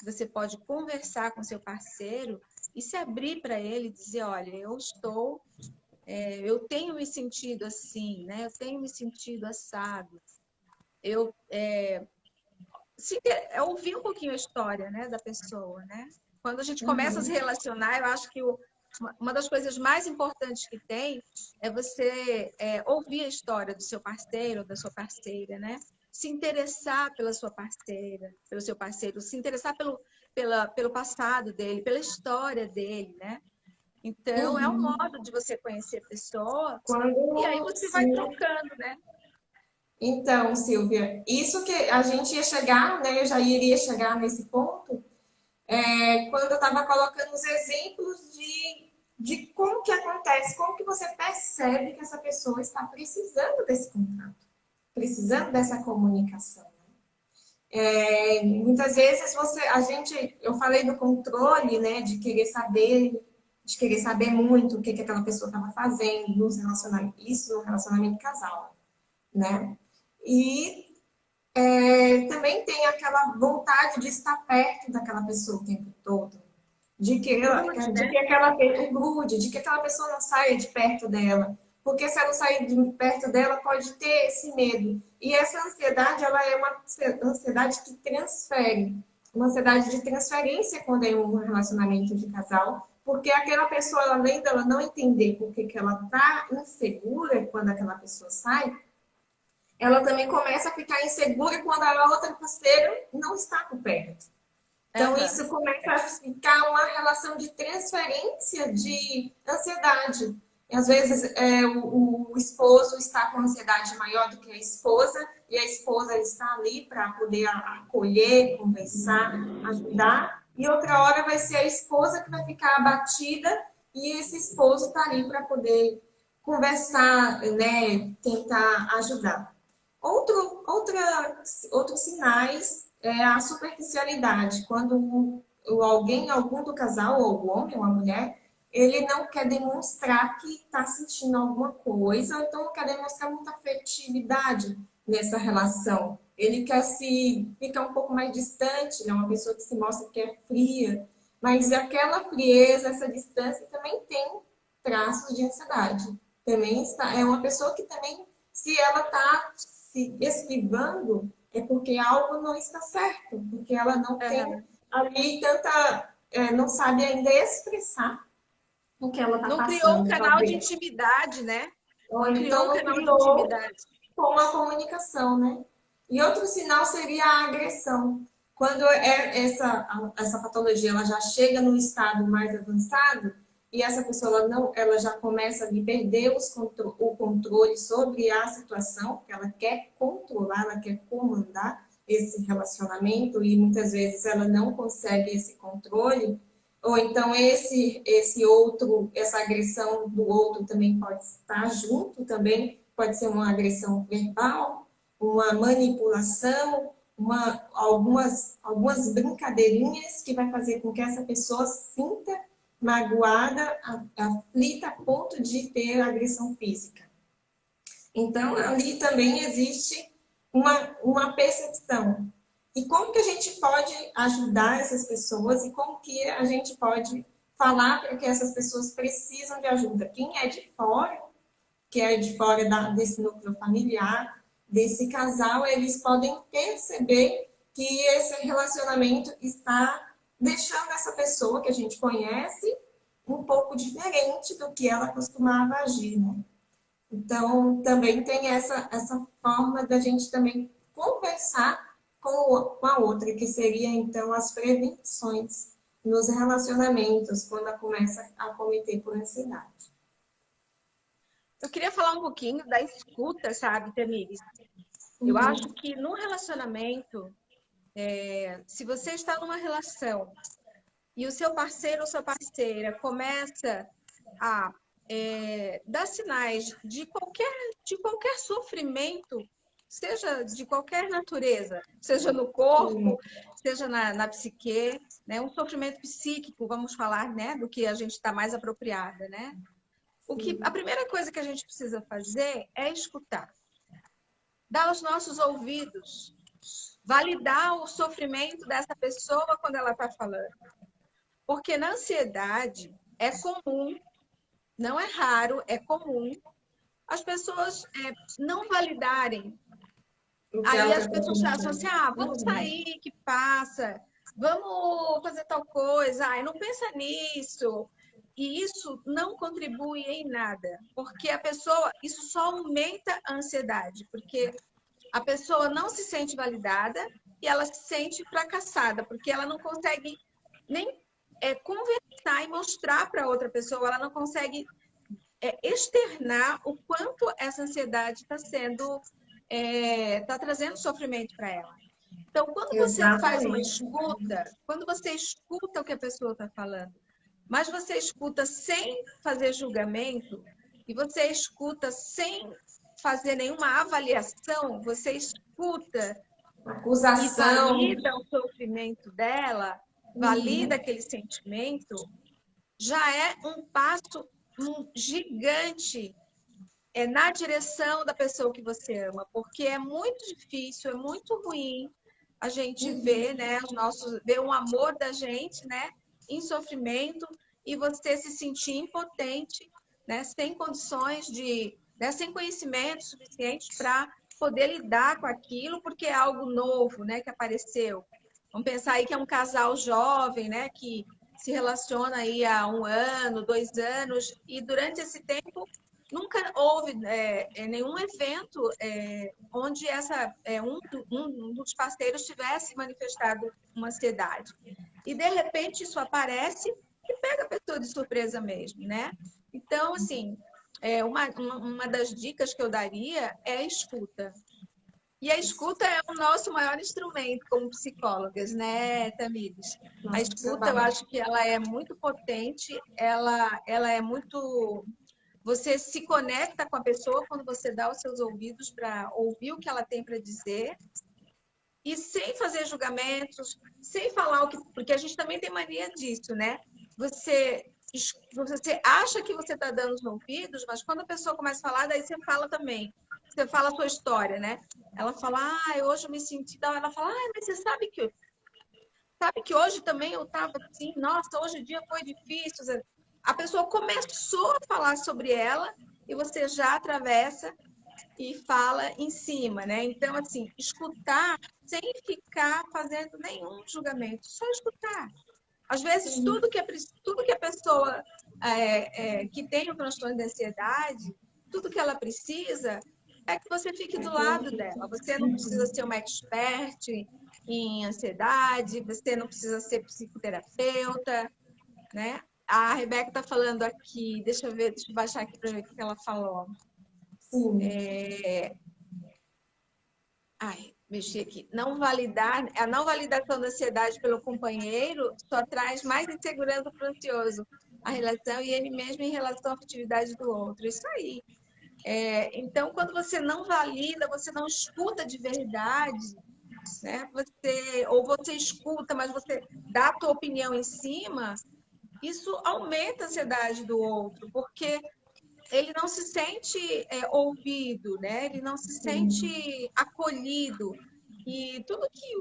você pode conversar com seu parceiro e se abrir para ele e dizer, olha, eu tenho me sentido assim, né? Eu tenho me sentido assado. Eu ouvir um pouquinho a história, né, da pessoa, né? Quando a gente começa a se Uhum. relacionar, eu acho que uma das coisas mais importantes que tem é você ouvir a história do seu parceiro ou da sua parceira, né? Se interessar pela sua parceira, pelo seu parceiro, se interessar pelo passado dele, pela história dele, né? Então, é um Uhum. modo de você conhecer a pessoa e aí Quando, você vai sim. trocando, né? Então, Silvia, isso que a gente ia chegar, né? Eu já iria chegar nesse ponto, quando eu estava colocando os exemplos de como que acontece, como que você percebe que essa pessoa está precisando desse contato, precisando dessa comunicação. Muitas vezes eu falei do controle, né, de querer saber muito o que aquela pessoa estava fazendo nos relacionamentos, isso no relacionamento casal, né? E também tem aquela vontade de estar perto daquela pessoa o tempo todo, Grude, de né? que aquela um grude, de que aquela pessoa não saia de perto dela, porque se ela sair de perto dela pode ter esse medo. E essa ansiedade, ela é uma ansiedade que transfere, uma ansiedade de transferência quando é um relacionamento de casal, porque aquela pessoa, além dela não entender por que ela está insegura quando aquela pessoa sai, ela também começa a ficar insegura quando a outra parceira não está por perto. Então, Aham. isso começa a ficar uma relação de transferência de ansiedade. E, às vezes, o esposo está com ansiedade maior do que a esposa, e a esposa está ali para poder acolher, conversar, ajudar. E outra hora vai ser a esposa que vai ficar abatida, e esse esposo está ali para poder conversar, né, tentar ajudar. Outros sinais é a superficialidade. Quando alguém, algum do casal, ou o homem ou a mulher, ele não quer demonstrar que está sentindo alguma coisa, ou então não quer demonstrar muita afetividade nessa relação. Ele quer se ficar um pouco mais distante, é uma pessoa que se mostra que é fria, mas aquela frieza, essa distância também tem traços de ansiedade. Também está, é uma pessoa que também, se ela está se esquivando, é porque algo não está certo, porque ela não tem Aham. ali tanta, não sabe ainda expressar o que ela está Não criou um passando, canal de talvez. intimidade, né? Ou Não criou então um não canal de criou intimidade. com a comunicação, né? E outro sinal seria a agressão. Quando essa patologia ela já chega num estado mais avançado e essa pessoa ela já começa a perder o controle sobre a situação, porque ela quer controlar, ela quer comandar esse relacionamento e muitas vezes ela não consegue esse controle, ou então esse outro, essa agressão do outro também pode estar junto também, pode ser uma agressão verbal, uma manipulação, algumas brincadeirinhas que vai fazer com que essa pessoa sinta magoada, aflita a ponto de ter agressão física. Então, ali também existe uma percepção. E como que a gente pode ajudar essas pessoas e como que a gente pode falar para que essas pessoas precisam de ajuda? Quem é de fora, que é de fora desse núcleo familiar, desse casal, eles podem perceber que esse relacionamento está deixando essa pessoa que a gente conhece um pouco diferente do que ela costumava agir, né? Então, também tem essa forma da gente também conversar com a outra, que seria, então, as prevenções nos relacionamentos, quando ela começa a cometer por ansiedade. Eu queria falar um pouquinho da escuta, sabe, Tamires? Eu acho Uhum. que no relacionamento, se você está numa relação e o seu parceiro ou sua parceira começa a dar sinais de qualquer sofrimento, seja de qualquer natureza, seja no Sim. corpo, seja na psique, né? Um sofrimento psíquico, vamos falar, né? Do que a gente está mais apropriada, né? A primeira coisa que a gente precisa fazer é escutar, dar os nossos ouvidos, validar o sofrimento dessa pessoa quando ela está falando. Porque na ansiedade é comum, não é raro, é comum as pessoas não validarem. O que Aí ela as está pessoas acham pensando. assim, ah, vamos Uhum. sair, que passa, vamos fazer tal coisa, ai, não pensa nisso. E isso não contribui em nada, porque a pessoa, isso só aumenta a ansiedade, porque a pessoa não se sente validada e ela se sente fracassada, porque ela não consegue nem conversar e mostrar para outra pessoa, ela não consegue externar o quanto essa ansiedade está sendo, está trazendo sofrimento para ela. Então, quando você faz uma Exatamente. escuta, quando você escuta o que a pessoa está falando, mas você escuta sem fazer julgamento, e você escuta sem fazer nenhuma avaliação, você escuta e Acusação. valida o sofrimento dela, valida Uhum. aquele sentimento, já é um passo gigante na direção da pessoa que você ama, porque é muito difícil, é muito ruim a gente ver, né, ver um amor da gente, né, em sofrimento e você se sentir impotente, né, sem condições né, sem conhecimento suficiente para poder lidar com aquilo, porque é algo novo, né, que apareceu. Vamos pensar aí que é um casal jovem, né, que se relaciona aí há 1 ano, 2 anos, e durante esse tempo nunca houve nenhum evento onde um dos parceiros tivesse manifestado uma ansiedade. E, de repente, isso aparece e pega a pessoa de surpresa mesmo, né? Então, assim, uma das dicas que eu daria é a escuta. E a escuta é o nosso maior instrumento como psicólogas, né, Tamires? A Nosso escuta, eu trabalho. acho que ela é muito potente, ela é muito. Você se conecta com a pessoa quando você dá os seus ouvidos para ouvir o que ela tem para dizer e sem fazer julgamentos, sem falar o que. Porque a gente também tem mania disso, né? Você você acha que você está dando os ouvidos, mas quando a pessoa começa a falar, daí você fala também. Você fala a sua história, né? Ela fala, hoje eu me senti... Não, ela fala, mas você sabe que hoje também eu estava assim, nossa, hoje o dia foi difícil. A pessoa começou a falar sobre ela e você já atravessa e fala em cima, né? Então, assim, escutar sem ficar fazendo nenhum julgamento, só escutar. Às vezes, Sim. tudo que a pessoa que tem o transtorno de ansiedade, tudo que ela precisa é que você fique do lado dela. Você não precisa ser uma expert em ansiedade, você não precisa ser psicoterapeuta, né? A Rebeca está falando aqui, deixa eu ver, deixa eu baixar aqui para ver o que ela falou. Sim. Mexi aqui. A não validação da ansiedade pelo companheiro só traz mais insegurança para o ansioso, a relação e ele mesmo em relação à atividade do outro. Isso aí. Então, quando você não valida, você não escuta de verdade, né? Ou você escuta, mas você dá a tua opinião em cima, isso aumenta a ansiedade do outro, porque ele não se sente ouvido, né? Ele não se sente acolhido. E tudo que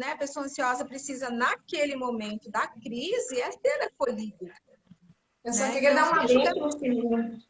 a pessoa ansiosa precisa naquele momento da crise é ser acolhido, Eu só né? queria Então, dar um sem julgamento. adentro, filho,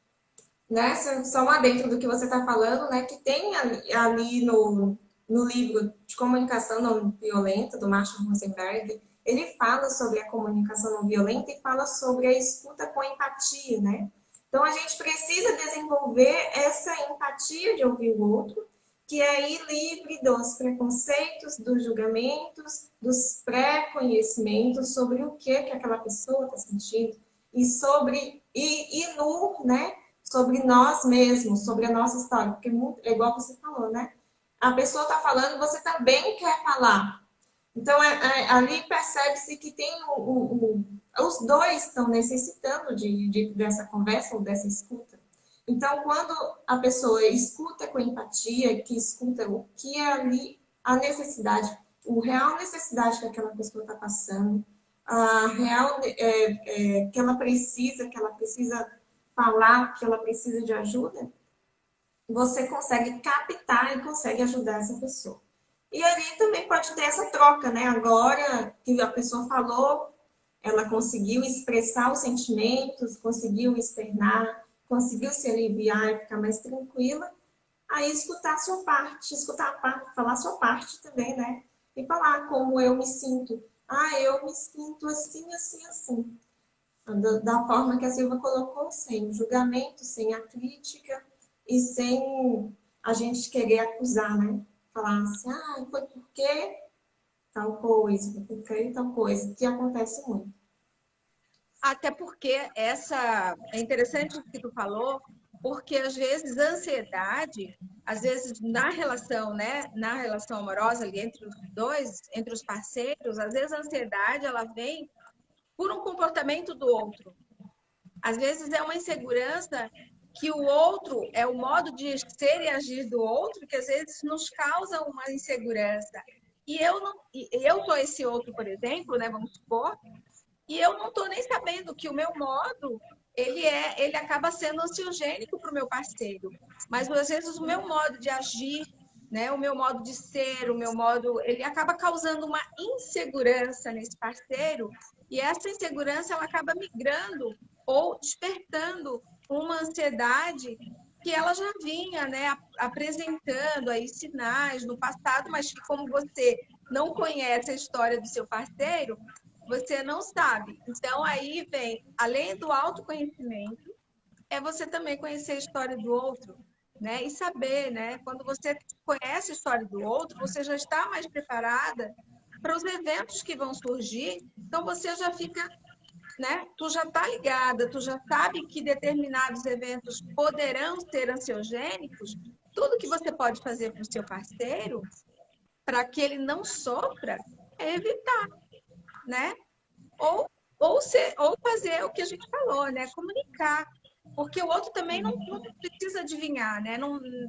né? Só um adentro do que você está falando, né? Que tem ali no livro de comunicação não violenta, do Marshall Rosenberg, ele fala sobre a comunicação não violenta e fala sobre a escuta com empatia, né? Então, a gente precisa desenvolver essa empatia de ouvir o outro, que é ir livre dos preconceitos, dos julgamentos, dos pré-conhecimentos sobre o que aquela pessoa está sentindo e né, sobre nós mesmos, sobre a nossa história, porque é igual você falou, né? A pessoa está falando, você também quer falar. Então, ali percebe-se que tem os dois estão necessitando dessa conversa ou dessa escuta. Então, quando a pessoa escuta com empatia, que escuta o que é ali a necessidade, o real necessidade que aquela pessoa está passando, a real que ela precisa falar, que ela precisa de ajuda, você consegue captar e consegue ajudar essa pessoa. E ali também pode ter essa troca, né? Agora que a pessoa falou, ela conseguiu expressar os sentimentos, conseguiu externar, conseguiu se aliviar e ficar mais tranquila. Aí escutar a sua parte, escutar a parte, falar a sua parte também, né? E falar como eu me sinto. Eu me sinto assim, assim, assim. Da forma que a Silva colocou, sem julgamento, sem a crítica e sem a gente querer acusar, né? Falar assim, foi porque tal coisa, foi porque tal coisa, que acontece muito. Até porque é interessante o que tu falou, porque às vezes a ansiedade, às vezes na relação, né, na relação amorosa ali entre os dois, entre os parceiros, às vezes a ansiedade ela vem por um comportamento do outro. Às vezes é uma insegurança que o outro, é o modo de ser e agir do outro, que às vezes nos causa uma insegurança. E eu sou esse outro, por exemplo, né, vamos supor, e eu não estou nem sabendo que o meu modo, ele acaba sendo ansiogênico para o meu parceiro. Mas às vezes o meu modo de agir, né, o meu modo de ser, ele acaba causando uma insegurança nesse parceiro, e essa insegurança ela acaba migrando ou despertando uma ansiedade que ela já vinha, né, apresentando aí sinais no passado, mas que como você não conhece a história do seu parceiro, você não sabe. Então, aí vem, além do autoconhecimento, é você também conhecer a história do outro, né? E saber, né? Quando você conhece a história do outro, você já está mais preparada para os eventos que vão surgir. Então, você já fica, né? Tu já está ligada, tu já sabe que determinados eventos poderão ser ansiogênicos. Tudo que você pode fazer para o seu parceiro, para que ele não sofra, é evitar, né? Ou, ou fazer o que a gente falou, né? Comunicar. Porque o outro também não precisa adivinhar, né?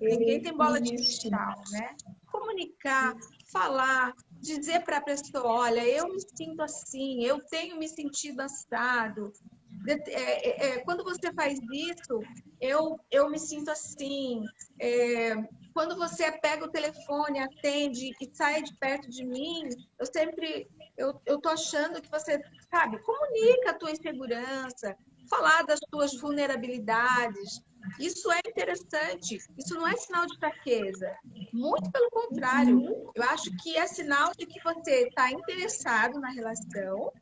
Ninguém tem bola de cristal, né? Comunicar, falar, dizer para a pessoa, olha, eu me sinto assim, eu tenho me sentido assado. Quando você faz isso, eu me sinto assim. Quando você pega o telefone, atende e sai de perto de mim, eu tô achando que você, sabe, comunica a tua insegurança, falar das tuas vulnerabilidades. Isso é interessante. Isso não é sinal de fraqueza. Muito pelo contrário. Uhum. Eu acho que é sinal de que você está interessado na relação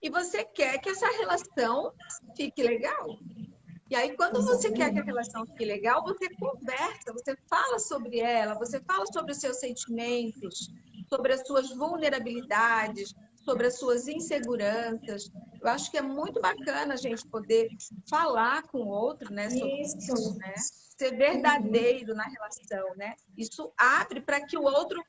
e você quer que essa relação fique legal. E aí, quando você quer que a Exatamente. relação fique legal, você conversa, você fala sobre ela, você fala sobre os seus sentimentos, sobre as suas vulnerabilidades, sobre as suas inseguranças. Eu acho que é muito bacana a gente poder falar com o outro, né, sobre isso, Isso. né? Ser Uhum. verdadeiro na relação, né? Isso abre para que o outro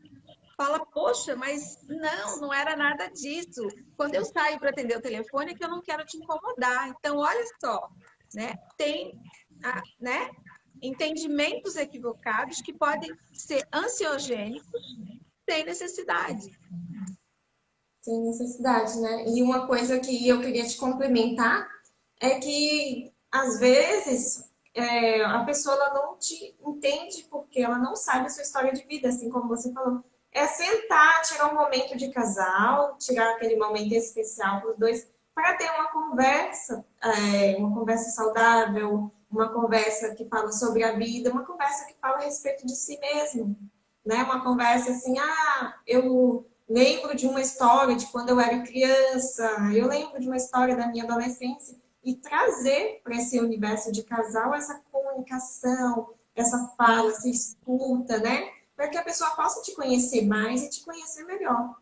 fala, poxa, mas não era nada disso. Quando eu saio para atender o telefone é que eu não quero te incomodar. Então, olha só, né? Tem, né? Entendimentos equivocados que podem ser ansiogênicos sem necessidade. Sem necessidade, né? E uma coisa que eu queria te complementar é que, às vezes, a pessoa ela não te entende porque ela não sabe a sua história de vida, assim como você falou. É sentar, tirar um momento de casal, tirar aquele momento especial para os dois, para ter uma conversa saudável, uma conversa que fala sobre a vida, uma conversa que fala a respeito de si mesmo, né? Uma conversa assim, eu lembro de uma história de quando eu era criança, eu lembro de uma história da minha adolescência e trazer para esse universo de casal essa comunicação, essa fala, essa escuta, né? Para que a pessoa possa te conhecer mais e te conhecer melhor.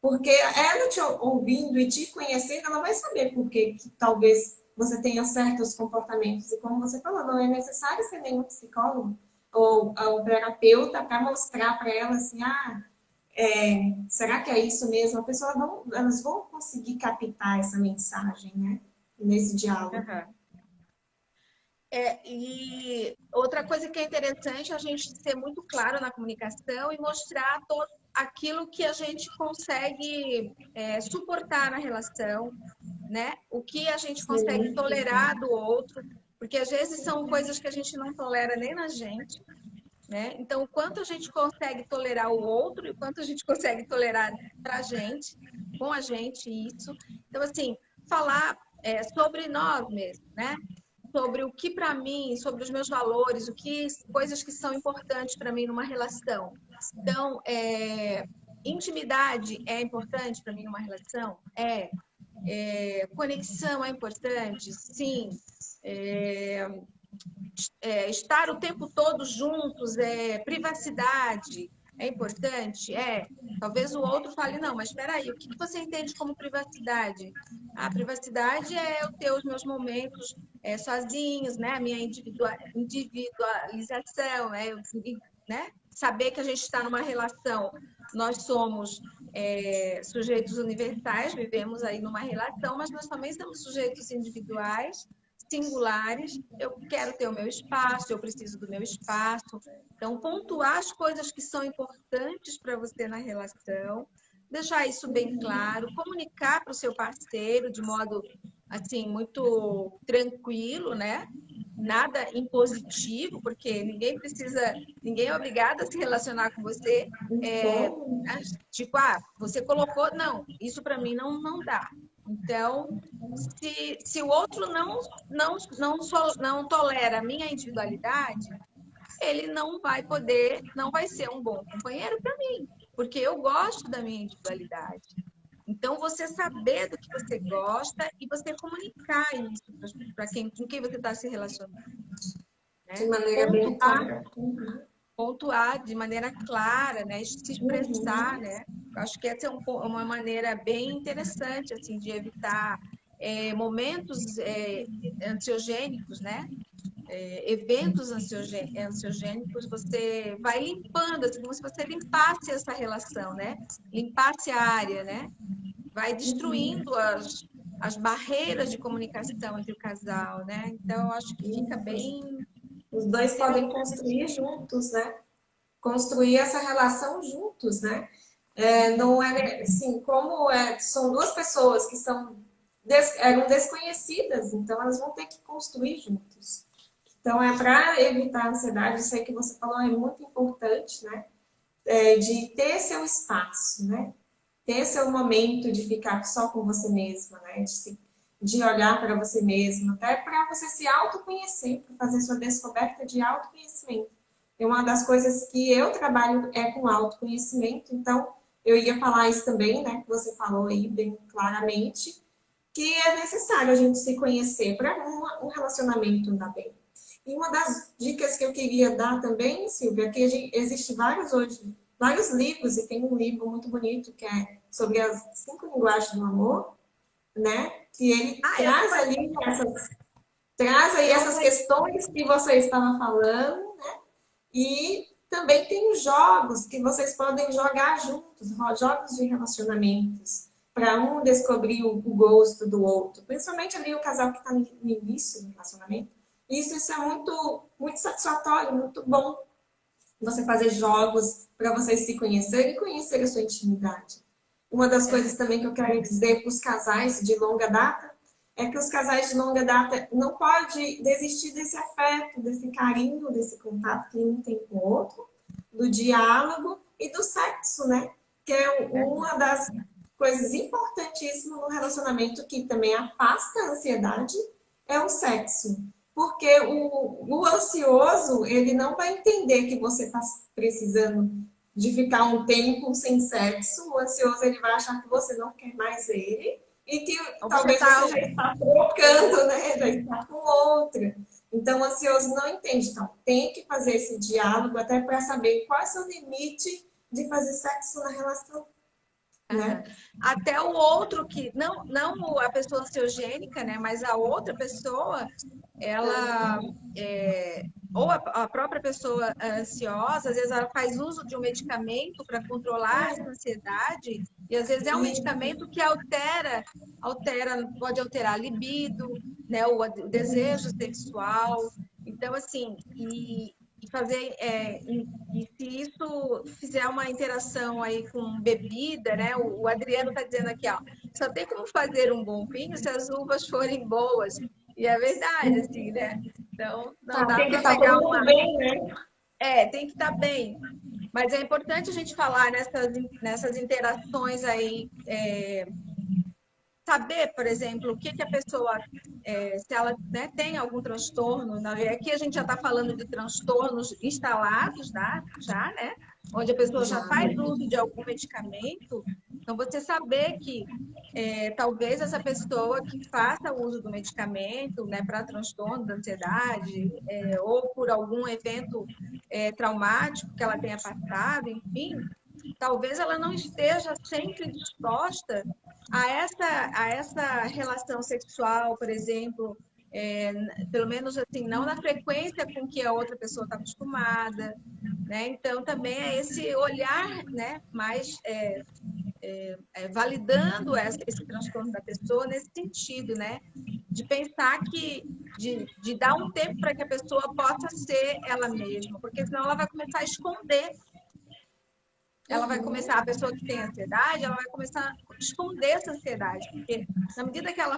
Porque ela te ouvindo e te conhecendo, ela vai saber por que talvez você tenha certos comportamentos. E como você falou, não é necessário ser nenhum psicólogo ou terapeuta para mostrar para ela assim, será que é isso mesmo? Elas vão conseguir captar essa mensagem, né? Nesse diálogo. Uhum. E outra coisa que é interessante é a gente ser muito claro na comunicação e mostrar todo aquilo que a gente consegue suportar na relação, né? O que a gente consegue Sim. tolerar do outro, porque às vezes são coisas que a gente não tolera nem na gente, né? Então, o quanto a gente consegue tolerar o outro e o quanto a gente consegue tolerar pra gente, com a gente, isso. Então, assim, falar sobre nós mesmos, né? Sobre o que para mim, sobre os meus valores, coisas que são importantes para mim numa relação. Então, intimidade é importante para mim numa relação? Conexão é importante? Sim. É, estar o tempo todo juntos, privacidade é importante? Talvez o outro fale, não, mas espera aí, o que você entende como privacidade? A privacidade é eu ter os meus momentos sozinhos, né? A minha individualização, né? Saber que a gente está numa relação, nós somos sujeitos universais, vivemos aí numa relação, mas nós também somos sujeitos individuais, singulares. Eu quero ter o meu espaço, eu preciso do meu espaço. Então, pontuar as coisas que são importantes para você na relação, deixar isso bem claro, comunicar para o seu parceiro de modo assim muito tranquilo, né? Nada impositivo, porque ninguém é obrigado a se relacionar com você. É, Bom, tipo, você colocou, não, isso para mim não dá. Então, se o outro não tolera a minha individualidade, ele não vai ser um bom companheiro para mim, porque eu gosto da minha individualidade. Então, você saber do que você gosta e você comunicar isso para com quem você está se relacionando, de né? maneira bem Pontuar, clara. Uhum. pontuar de maneira clara, né? Se expressar, Uhum. né? Eu acho que essa é uma maneira bem interessante, assim, de evitar momentos ansiogênicos, né? Eventos ansiogênicos, você vai limpando, assim, como se você limpasse essa relação, né? Limpasse a área, né? Vai destruindo as barreiras de comunicação entre o casal, né? Então, eu acho que fica bem Os dois podem interessante. construir juntos, né? Construir essa relação juntos, né? Não é assim, são duas pessoas que são eram desconhecidas, então elas vão ter que construir juntos. Então, é para evitar a ansiedade, isso aí que você falou é muito importante, né? De ter seu espaço, né? Ter seu momento de ficar só com você mesma, né? De olhar para você mesma, até para você se autoconhecer, para fazer sua descoberta de autoconhecimento. E uma das coisas que eu trabalho é com autoconhecimento, então eu ia falar isso também, né? Que você falou aí bem claramente, que é necessário a gente se conhecer para um relacionamento andar bem. E uma das dicas que eu queria dar também, Silvia, é que existe vários livros, e tem um livro muito bonito que é sobre as 5 linguagens do amor, né? Que ele traz ali essas questões que você estava falando, né? E também tem os jogos que vocês podem jogar juntos, jogos de relacionamentos, para um descobrir o gosto do outro, principalmente ali o casal que está no início do relacionamento. Isso é muito, muito satisfatório, muito bom você fazer jogos para vocês se conhecerem e conhecer a sua intimidade. Uma das coisas também que eu quero dizer para os casais de longa data é que os casais de longa data não podem desistir desse afeto, desse carinho, desse contato que um tem com o outro, do diálogo e do sexo, né? Que é uma das coisas importantíssimas no relacionamento que também afasta a ansiedade, é o sexo. Porque o ansioso, ele não vai entender que você está precisando de ficar um tempo sem sexo. O ansioso, ele vai achar que você não quer mais ele e que talvez você já está trocando, né? Já está com outra. Então, o ansioso não entende. Então, tem que fazer esse diálogo até para saber qual é o seu limite de fazer sexo na relação. Né? Até o outro que, não a pessoa ansiogênica, né? Mas a outra pessoa, ela ou a própria pessoa ansiosa, às vezes ela faz uso de um medicamento para controlar essa ansiedade, e às vezes é um medicamento que pode alterar a libido, né? O desejo sexual. Então, assim, e fazer e se isso fizer uma interação aí com bebida, né? O Adriano está dizendo aqui, ó, só tem como fazer um bom vinho se as uvas forem boas. E é verdade, assim, né? Então, não dá para pegar uma. Bem, né? Tem que estar bem. Mas é importante a gente falar nessas interações aí, saber, por exemplo, o que a pessoa, se ela, né, tem algum transtorno. Aqui a gente já está falando de transtornos instalados, tá? Já, né? Onde a pessoa já faz uso de algum medicamento. Então, você saber que talvez essa pessoa que faça uso do medicamento, né, para transtorno da ansiedade, ou por algum evento traumático que ela tenha passado, enfim, talvez ela não esteja sempre disposta a essa relação sexual, por exemplo, pelo menos assim, não na frequência com que a outra pessoa está acostumada, né? Então também é esse olhar, né, mais validando esse transtorno da pessoa nesse sentido, né? De pensar de dar um tempo para que a pessoa possa ser ela mesma, porque senão ela vai começar a esconder. Ela vai começar, a pessoa que tem ansiedade, ela vai começar a esconder essa ansiedade, porque na medida que ela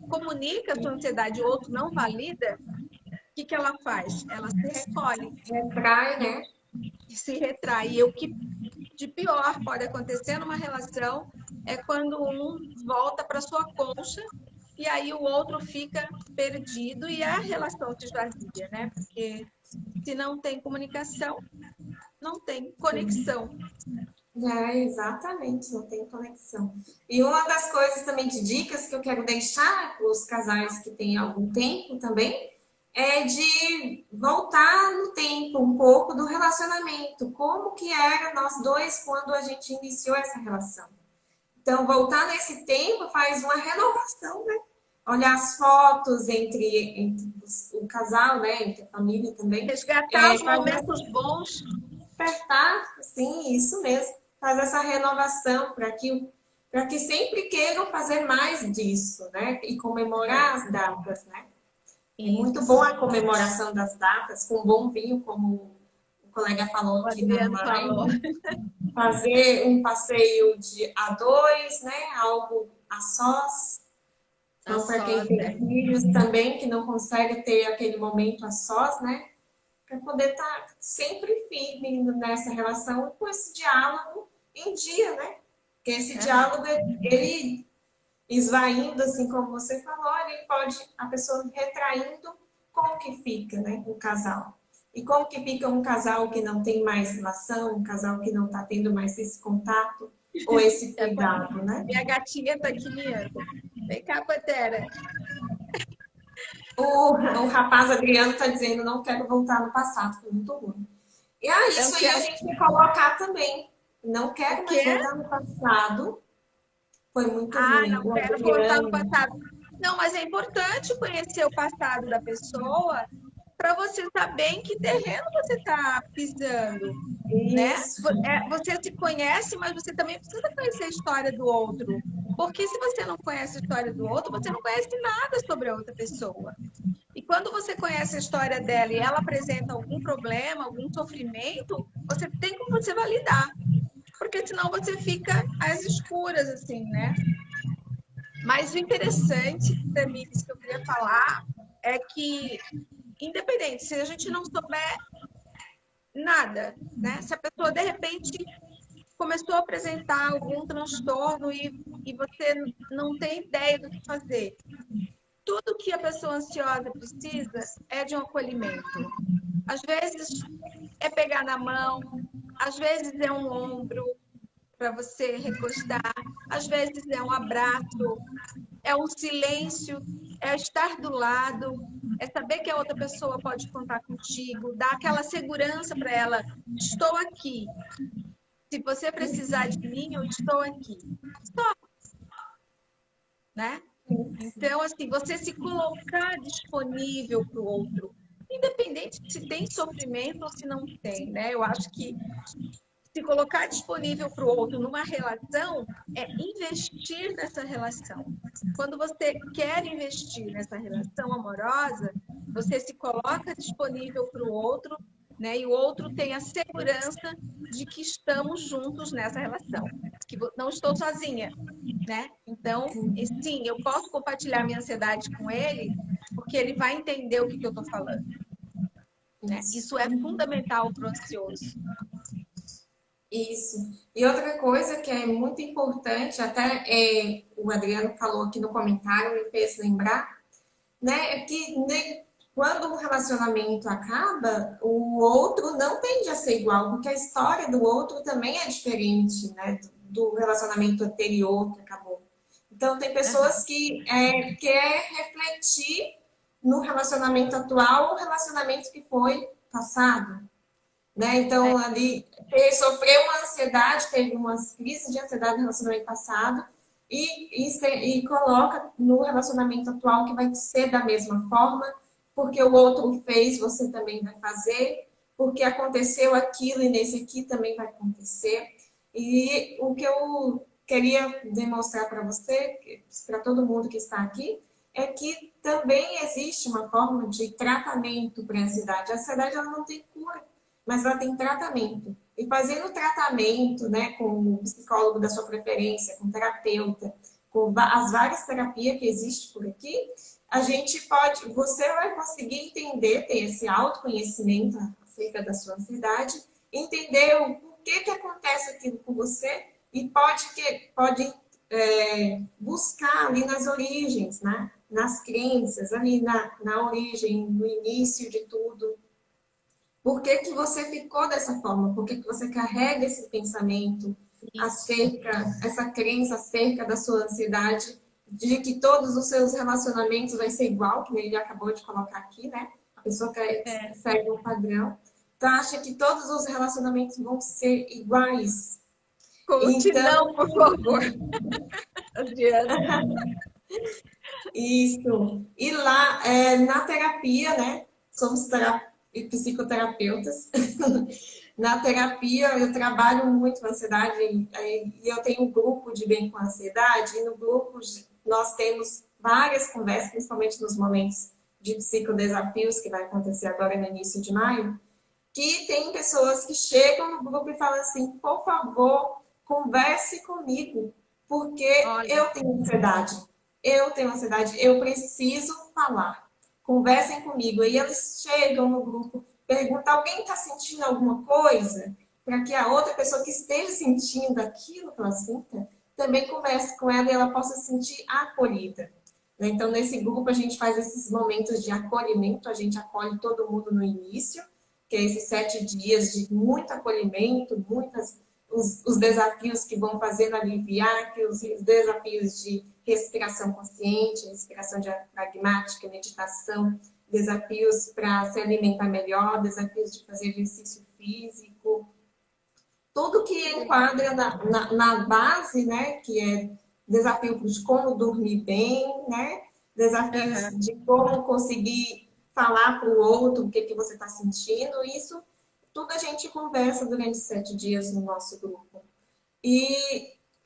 comunica a sua ansiedade e o outro não valida, o que ela faz? Ela se recolhe. Retrai, né? Se retrai. E o que de pior pode acontecer numa relação é quando um volta para sua concha e aí o outro fica perdido e a relação se esvazia, né? Porque se não tem comunicação, não tem conexão. Exatamente, não tem conexão. E uma das coisas também de dicas que eu quero deixar para os casais que têm algum tempo também é de voltar no tempo um pouco do relacionamento. Como que era nós dois quando a gente iniciou essa relação. Então, voltar nesse tempo faz uma renovação, né? Olhar as fotos entre o casal, né? Entre a família também. Resgatar os momentos bons. Despertar, sim, isso mesmo. Faz essa renovação para que sempre queiram fazer mais disso, né? E comemorar as datas, né? É muito bom a comemoração das datas, com bom vinho, como o colega falou aqui na live. Fazer um passeio a dois, né? Algo a sós. A Então, para quem sós, tem é. filhos também, que não consegue ter aquele momento a sós, né? Para poder estar sempre firme nessa relação com esse diálogo em dia, né? Porque esse Aham. diálogo, ele esvaindo, assim como você falou, ele pode, a pessoa retraindo, como que fica, né, o casal. E como que fica um casal que não tem mais relação, um casal que não está tendo mais esse contato ou esse É, cuidado, né? minha gatinha tá aqui miando. Vem cá, Pantera. O rapaz Adriano está dizendo, não quero voltar no passado, foi muito ruim. E Não isso aí a quero. gente tem que colocar também. Não O quero mais quê? voltar no passado, foi muito Ah, ruim. não O quero voltar no Adriano, passado. Não, mas é importante conhecer o passado da pessoa para você saber em que terreno você está pisando, né? isso, Você se conhece, mas você também precisa conhecer a história do outro. Porque se você não conhece a história do outro, você não conhece nada sobre a outra pessoa. E quando você conhece a história dela e ela apresenta algum problema, algum sofrimento, você tem como você validar. Porque senão você fica às escuras, assim, né? Mas o interessante, Tamires, que eu queria falar é que, independente, se a gente não souber nada, né? Se a pessoa, de repente, começou a apresentar algum transtorno e você não tem ideia do que fazer, tudo que a pessoa ansiosa precisa é de um acolhimento. Às vezes é pegar na mão, às vezes é um ombro para você recostar, às vezes é um abraço, é um silêncio, é estar do lado, é saber que a outra pessoa pode contar contigo, dar aquela segurança para ela. Estou aqui. Se você precisar de mim, eu estou aqui. Só, né? Então, assim, você se colocar disponível para o outro, independente se tem sofrimento ou se não tem, né? Eu acho que se colocar disponível para o outro numa relação é investir nessa relação. Quando você quer investir nessa relação amorosa, você se coloca disponível para o outro, né? E o outro tem a segurança de que estamos juntos nessa relação, que não estou sozinha, né? Então, sim, eu posso compartilhar minha ansiedade com ele, porque ele vai entender o que eu estou falando, né? isso. Isso é fundamental para o ansioso. Isso. E outra coisa que é muito importante, até o Adriano falou aqui no comentário, me fez lembrar, né, é que quando um relacionamento acaba, o outro não tende a ser igual, porque a história do outro também é diferente, né, do relacionamento anterior que acabou. Então, tem pessoas Uhum. que quer refletir no relacionamento atual o relacionamento que foi passado, né? É, Então, ali, ele sofreu uma ansiedade, teve umas crises de ansiedade no relacionamento passado e coloca no relacionamento atual que vai ser da mesma forma, porque o outro fez, você também vai fazer, porque aconteceu aquilo e nesse aqui também vai acontecer. E o que eu queria demonstrar para você, para todo mundo que está aqui, é que também existe uma forma de tratamento para a ansiedade. A ansiedade ela não tem cura, mas ela tem tratamento. E fazendo tratamento, né, com o psicólogo da sua preferência, com o terapeuta, com as várias terapias que existem por aqui, a gente pode, você vai conseguir entender, ter esse autoconhecimento acerca da sua ansiedade, entender o porquê que acontece aquilo com você e pode buscar ali nas origens, né? Nas crenças, ali na origem, no início de tudo, por que que você ficou dessa forma? Por que que você carrega esse pensamento isso. acerca, essa crença acerca da sua ansiedade, de que todos os seus relacionamentos vai ser igual, que ele acabou de colocar aqui, né? A pessoa que É. segue um padrão. Então, acha que todos os relacionamentos vão ser iguais. Conte não, Então, por favor. Adriana. isso. E lá, na terapia, né? Somos psicoterapeutas. Na terapia, eu trabalho muito com ansiedade e eu tenho um grupo de bem com ansiedade. E no grupo, nós temos várias conversas, principalmente nos momentos de psicodesafios, que vai acontecer agora no início de maio, que tem pessoas que chegam no grupo e falam assim: por favor, converse comigo, porque Olha, eu tenho ansiedade. eu tenho ansiedade, eu preciso falar. Conversem comigo. E eles chegam no grupo, perguntam, alguém está sentindo alguma coisa? Para que a outra pessoa que esteja sentindo aquilo que ela sinta, também converse com ela e ela possa se sentir acolhida. Então, nesse grupo, a gente faz esses momentos de acolhimento, a gente acolhe todo mundo no início, que é esses 7 dias de muito acolhimento, os desafios que vão fazendo aliviar, que os desafios de respiração consciente, respiração diafragmática, meditação, desafios para se alimentar melhor, desafios de fazer exercício físico, tudo que enquadra na base, né, que é desafio de como dormir bem, né, desafios de como conseguir falar para o outro o que, que você está sentindo, isso tudo a gente conversa durante 7 dias no nosso grupo. E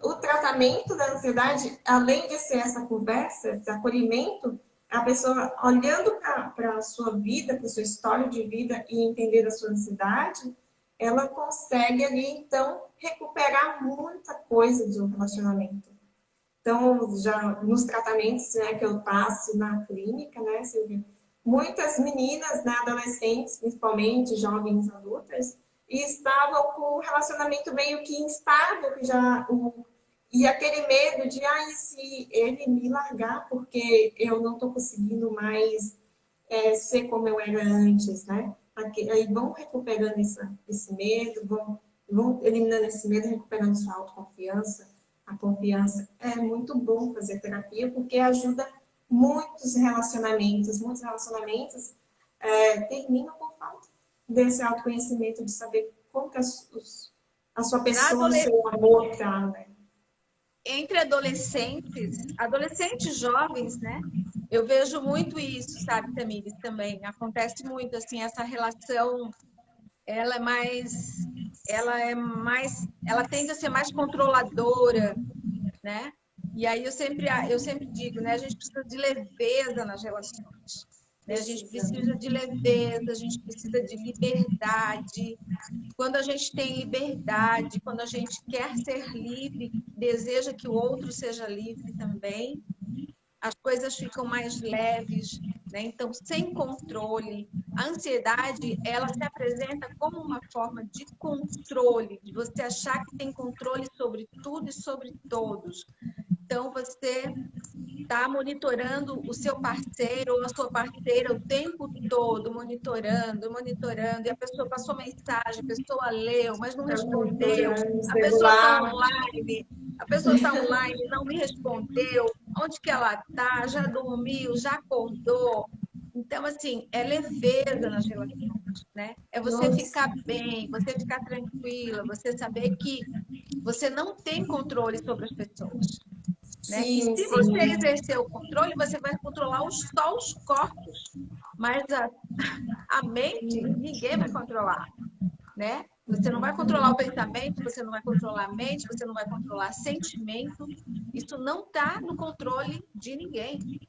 o tratamento da ansiedade, além de ser essa conversa, esse acolhimento, a pessoa olhando para a sua vida, para a sua história de vida e entender a sua ansiedade, ela consegue ali, então, recuperar muita coisa do relacionamento. Então, já nos tratamentos, né, que eu passo na clínica, né, Silvia, muitas meninas, né, adolescentes, principalmente jovens adultas, estavam com um relacionamento meio que instável, que e aquele medo de, e se ele me largar, porque eu não estou conseguindo mais ser como eu era antes, né? Aí vão recuperando esse medo, vão eliminando esse medo, recuperando sua autoconfiança. A confiança é muito bom fazer terapia, porque ajuda muitos relacionamentos terminam por falta desse autoconhecimento, de saber como que a sua pessoa, o seu amor está, né? Entre adolescentes jovens, né? Eu vejo muito isso, sabe, Tamires, também. Acontece muito, assim, essa relação, ela ela tende a ser mais controladora, né? E aí eu sempre digo, né? A gente precisa de leveza nas relações, né? A gente precisa de leveza, a gente precisa de liberdade. Quando a gente tem liberdade, quando a gente quer ser livre, deseja que o outro seja livre também, as coisas ficam mais leves, né? Então, sem controle. A ansiedade, ela se apresenta como uma forma de controle, de você achar que tem controle sobre tudo e sobre todos. Então, você está monitorando o seu parceiro ou a sua parceira o tempo todo, monitorando, e a pessoa passou mensagem, a pessoa leu, mas não respondeu, a pessoa está online, não me respondeu, onde que ela está, já dormiu, já acordou. Então, assim, é leveza nas relações, né? É você ficar bem, você ficar tranquila, você saber que você não tem controle sobre as pessoas. Né? E se você exercer o controle, você vai controlar só os corpos, mas a mente ninguém vai controlar, né? Você não vai controlar o pensamento, você não vai controlar a mente, você não vai controlar sentimento. Isso não está no controle de ninguém.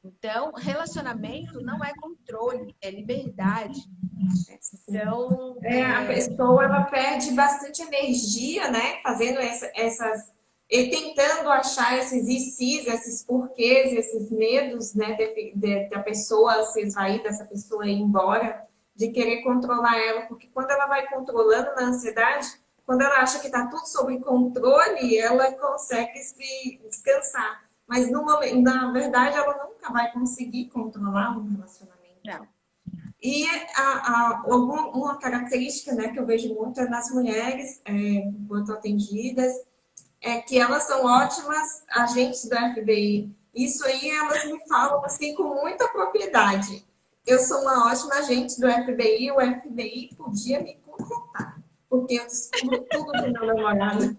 Então, relacionamento não é controle, é liberdade. Então, a pessoa ela perde bastante energia, né? Fazendo essas e tentando achar esses ICs, esses porquês, esses medos, né, da pessoa se esvair, dessa pessoa ir embora, de querer controlar ela, porque quando ela vai controlando na ansiedade, quando ela acha que está tudo sob controle, ela consegue se descansar. Mas no momento, na verdade, ela nunca vai conseguir controlar um relacionamento. Não. E uma característica, né, que eu vejo muito nas mulheres, enquanto atendidas, é que elas são ótimas agentes do FBI. Isso aí elas me falam assim com muita propriedade. Eu sou uma ótima agente do FBI, o FBI podia me contratar, porque eu descubro tudo do meu namorado.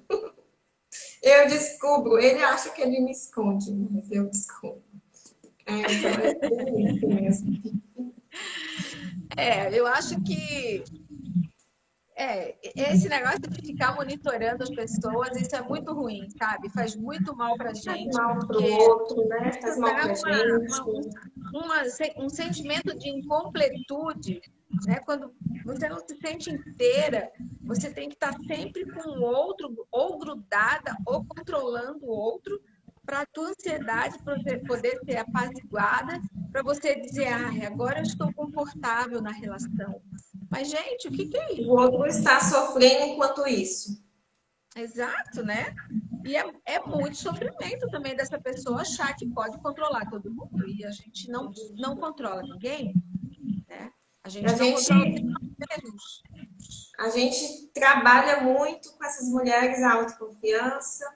Eu descubro, ele acha que ele me esconde, mas eu descubro. Então é isso mesmo. Eu acho que esse negócio de ficar monitorando as pessoas, isso é muito ruim, sabe? Faz muito mal pra gente. Faz mal porque pro outro, né? Faz isso mal dá pra gente. um sentimento de incompletude, né? Quando você não se sente inteira, você tem que estar sempre com o outro, ou grudada, ou controlando o outro, para a tua ansiedade poder ser apaziguada, para você dizer, ah, agora eu estou confortável na relação. Mas, gente, o que é O isso? outro está sofrendo enquanto isso. Exato, né? E é muito sofrimento também dessa pessoa achar que pode controlar todo mundo. E a gente não controla ninguém, né? A A gente não controla gente, nós mesmos. a gente trabalha muito com essas mulheres a autoconfiança,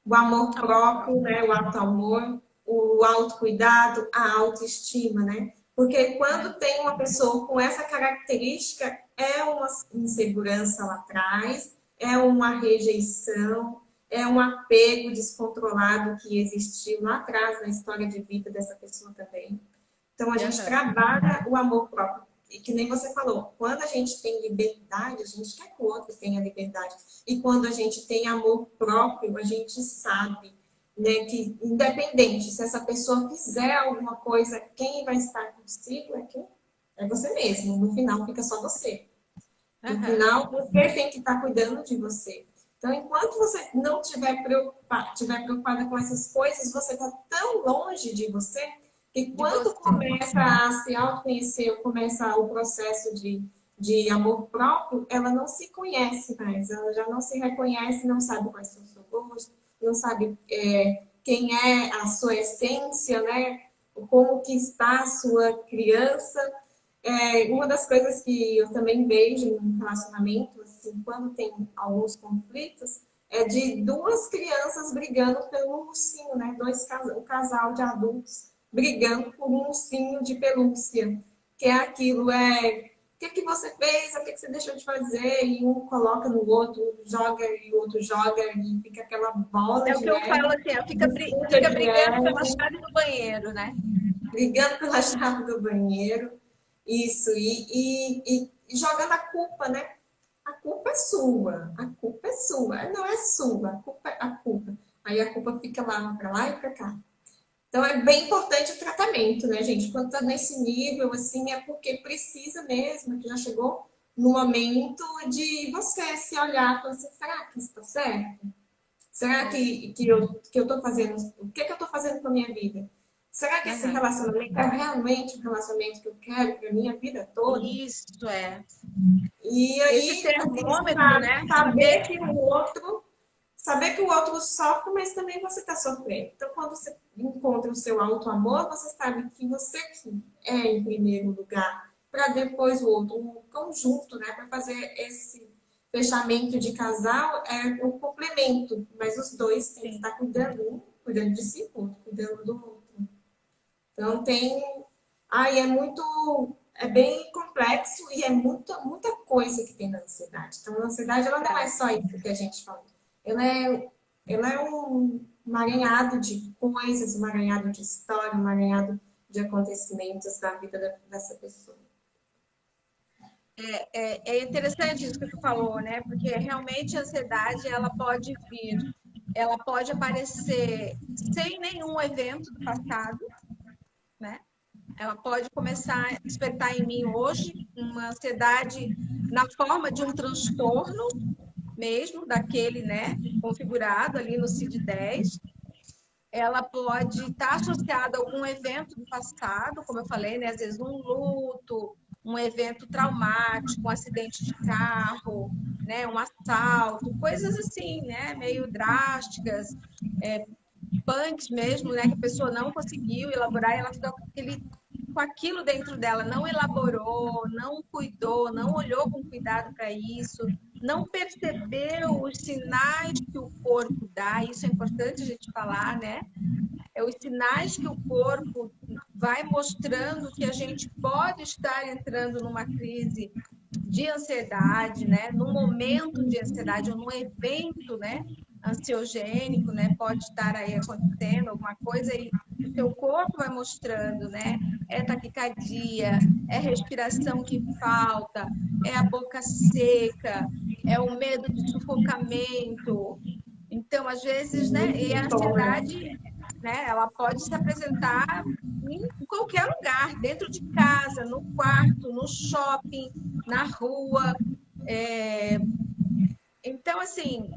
o amor próprio, né? O auto-amor, o autocuidado, a autoestima, né? Porque quando tem uma pessoa com essa característica, é uma insegurança lá atrás, é uma rejeição, é um apego descontrolado que existiu lá atrás na história de vida dessa pessoa também. Então a gente Uhum. trabalha o amor próprio. E que nem você falou, quando a gente tem liberdade, a gente quer que o outro tenha liberdade. E quando a gente tem amor próprio, a gente sabe, né, que independente se essa pessoa fizer alguma coisa, quem vai estar consigo é quem? É você mesmo. No final fica só você. No Uhum. final, você tem que estar cuidando de você. Então, enquanto você não estiver preocupada com essas coisas, você está tão longe de você que De quando você. começa a se autoconhecer, começa o processo de amor próprio, ela não se conhece mais, ela já não se reconhece, não sabe quais são os seus gostos, não sabe quem é a sua essência, né? Como que está a sua criança. Uma das coisas que eu também vejo em um relacionamento, assim, quando tem alguns conflitos, é de duas crianças brigando pelo ursinho, né? Um casal de adultos brigando por um ursinho de pelúcia. Que é aquilo, o que você fez, o que você deixou de fazer, e um coloca no outro, joga e o outro joga, e fica aquela bola É o de que eu falo neve, assim, ó, disputa fica de brigando pela neve, chave do banheiro, né? brigando pela chave do banheiro. Isso, e jogando a culpa, né? A culpa é sua, a culpa é sua, não é sua, a culpa é a culpa. Aí a culpa fica lá para lá e para cá. Então é bem importante o tratamento, né, gente? Quando tá nesse nível, assim, é porque precisa mesmo, que já chegou no momento de você se olhar e falar assim, será que isso está certo? Será É. que eu tô fazendo, o que eu tô fazendo com a minha vida? Será que esse Uhum. relacionamento é realmente um relacionamento que eu quero para minha vida toda? Isso é. E Esse aí, assim, termômetro, né? saber Saber. que o outro sofre, mas também você está sofrendo. Então, quando você encontra o seu auto-amor, você sabe que você é em primeiro lugar, para depois o outro, um conjunto, né? Para fazer esse fechamento de casal, é o complemento, mas os dois têm que Sim. estar cuidando, um cuidando de si, o outro cuidando do outro. Então, é bem complexo e é muita coisa que tem na ansiedade. Então, a ansiedade, ela não é É. só isso que a gente falou. Ela é um emaranhado de coisas, um emaranhado de história, um emaranhado de acontecimentos da vida dessa pessoa. É interessante isso que tu falou, né? Porque realmente a ansiedade ela pode vir, ela pode aparecer sem nenhum evento do passado, né? Ela pode começar a despertar em mim hoje uma ansiedade na forma de um transtorno mesmo, daquele, né, configurado ali no CID-10. Ela pode estar associada a algum evento do passado, como eu falei, né, às vezes um luto, um evento traumático, um acidente de carro, né, um assalto, coisas assim, né, meio drásticas, punks mesmo, né, que a pessoa não conseguiu elaborar, e ela fica com aquilo dentro dela, não elaborou, não cuidou, não olhou com cuidado para isso, não percebeu os sinais que o corpo dá, isso é importante a gente falar, né? É os sinais que o corpo vai mostrando que a gente pode estar entrando numa crise de ansiedade, né? Num momento de ansiedade ou num evento, né? Ansiogênico, né? Pode estar aí acontecendo alguma coisa e o seu corpo vai mostrando, né? É taquicardia, é respiração que falta, é a boca seca, é o medo de sufocamento. Então, às vezes, né? Muito E a sintoma. ansiedade, né? Ela pode se apresentar em qualquer lugar, dentro de casa, no quarto, no shopping, na rua. Então, assim,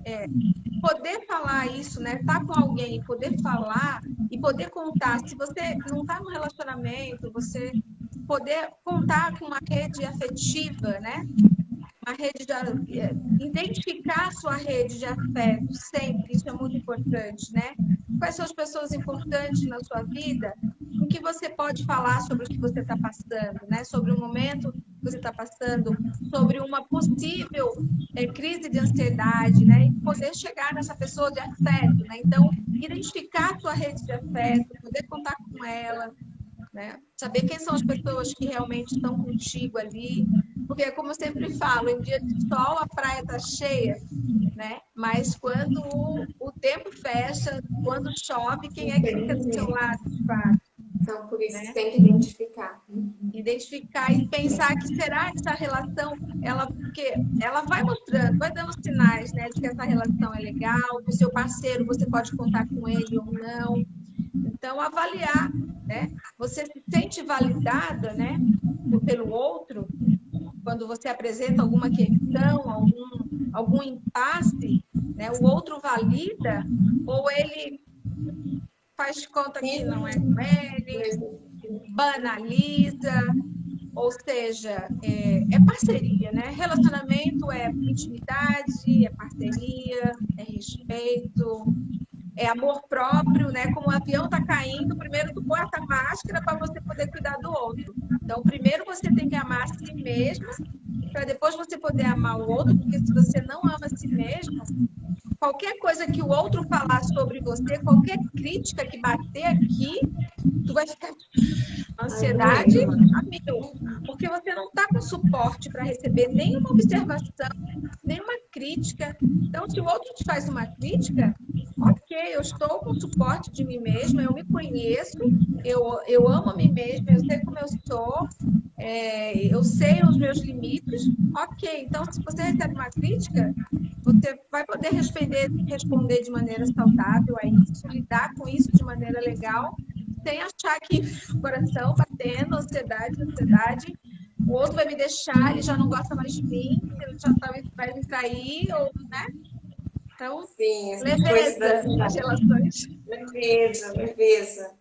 poder falar isso, né? Tá com alguém, poder falar e poder contar. Se você não está no relacionamento, você poder contar com uma rede afetiva, né? Uma rede de, identificar a sua rede de afeto sempre, isso é muito importante, né? Quais são as pessoas importantes na sua vida com que você pode falar sobre o que você está passando, né? Sobre o momento que você está passando, sobre uma possível crise de ansiedade, né? E poder chegar nessa pessoa de afeto, né? Então, identificar a sua rede de afeto, poder contar com ela, né? Saber quem são as pessoas que realmente estão contigo ali. Porque, como eu sempre falo, em dia de sol a praia está cheia, né? Mas quando o tempo fecha, quando chove, quem é que fica do seu Infelizmente. lado, de fato, Então, por isso que né? tem que identificar. Identificar e pensar que será que essa relação, ela, porque ela vai mostrando, vai dando sinais, né, de que essa relação é legal, o seu parceiro, você pode contar com ele ou não. Então, avaliar, né? Você se sente validada, né, pelo outro, quando você apresenta alguma questão, algum impasse, né? O outro valida ou ele faz de conta que não é com ele, banaliza, ou seja, é parceria, né? Relacionamento é intimidade, é parceria, é respeito, é amor próprio, né? Como o avião está caindo, primeiro tu bota a máscara para você poder cuidar do outro. Então, primeiro você tem que amar a si mesmo, para depois você poder amar o outro, porque se você não ama a si mesmo, qualquer coisa que o outro falar sobre você, qualquer crítica que bater aqui, tu vai ficar Ai, ansiedade doendo, a mano. mil, porque você não está com suporte para receber nenhuma observação, nenhuma crítica. Então, se o outro te faz uma crítica, ok, eu estou com suporte de mim mesma, eu me conheço, eu amo a mim mesma, eu sei como eu sou, eu sei os meus limites, ok. Então, se você recebe uma crítica, você vai poder responder de maneira saudável a isso, lidar com isso de maneira legal, sem achar que o coração batendo, ansiedade, o outro vai me deixar, ele já não gosta mais de mim, ele já vai me trair, ou, né? Então, Sim, essas coisas da leveza nas cidade. relações. Leveza, leveza.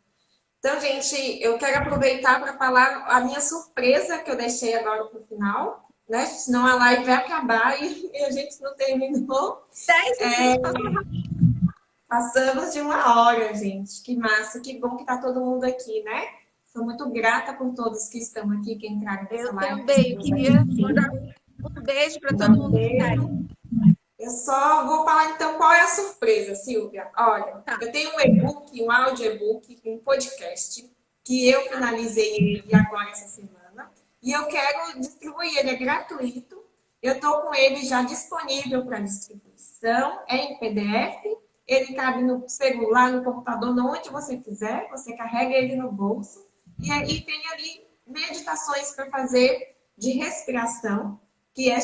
Então, gente, eu quero aproveitar para falar a minha surpresa que eu deixei agora para o final, né? Senão a live vai acabar e a gente não terminou. 10 minutos passou rápido. Passamos de 1 hora, gente. Que massa, que bom que tá todo mundo aqui, né? Sou muito grata por todos que estão aqui, que entraram nessa Eu live, que também estão nos queria mandar assistindo. um beijo para Mandar todo um mundo que está beijo. aí. Eu só vou falar então qual é a surpresa, Silvia. Olha, Tá. eu tenho um e-book, um áudio-e-book, um podcast, que eu finalizei ele agora essa semana. E eu quero distribuir, ele é gratuito. Eu estou com ele já disponível para distribuição, é em PDF. Ele cabe no celular, no computador, onde você quiser. Você carrega ele no bolso. E aí tem ali meditações para fazer de respiração, que é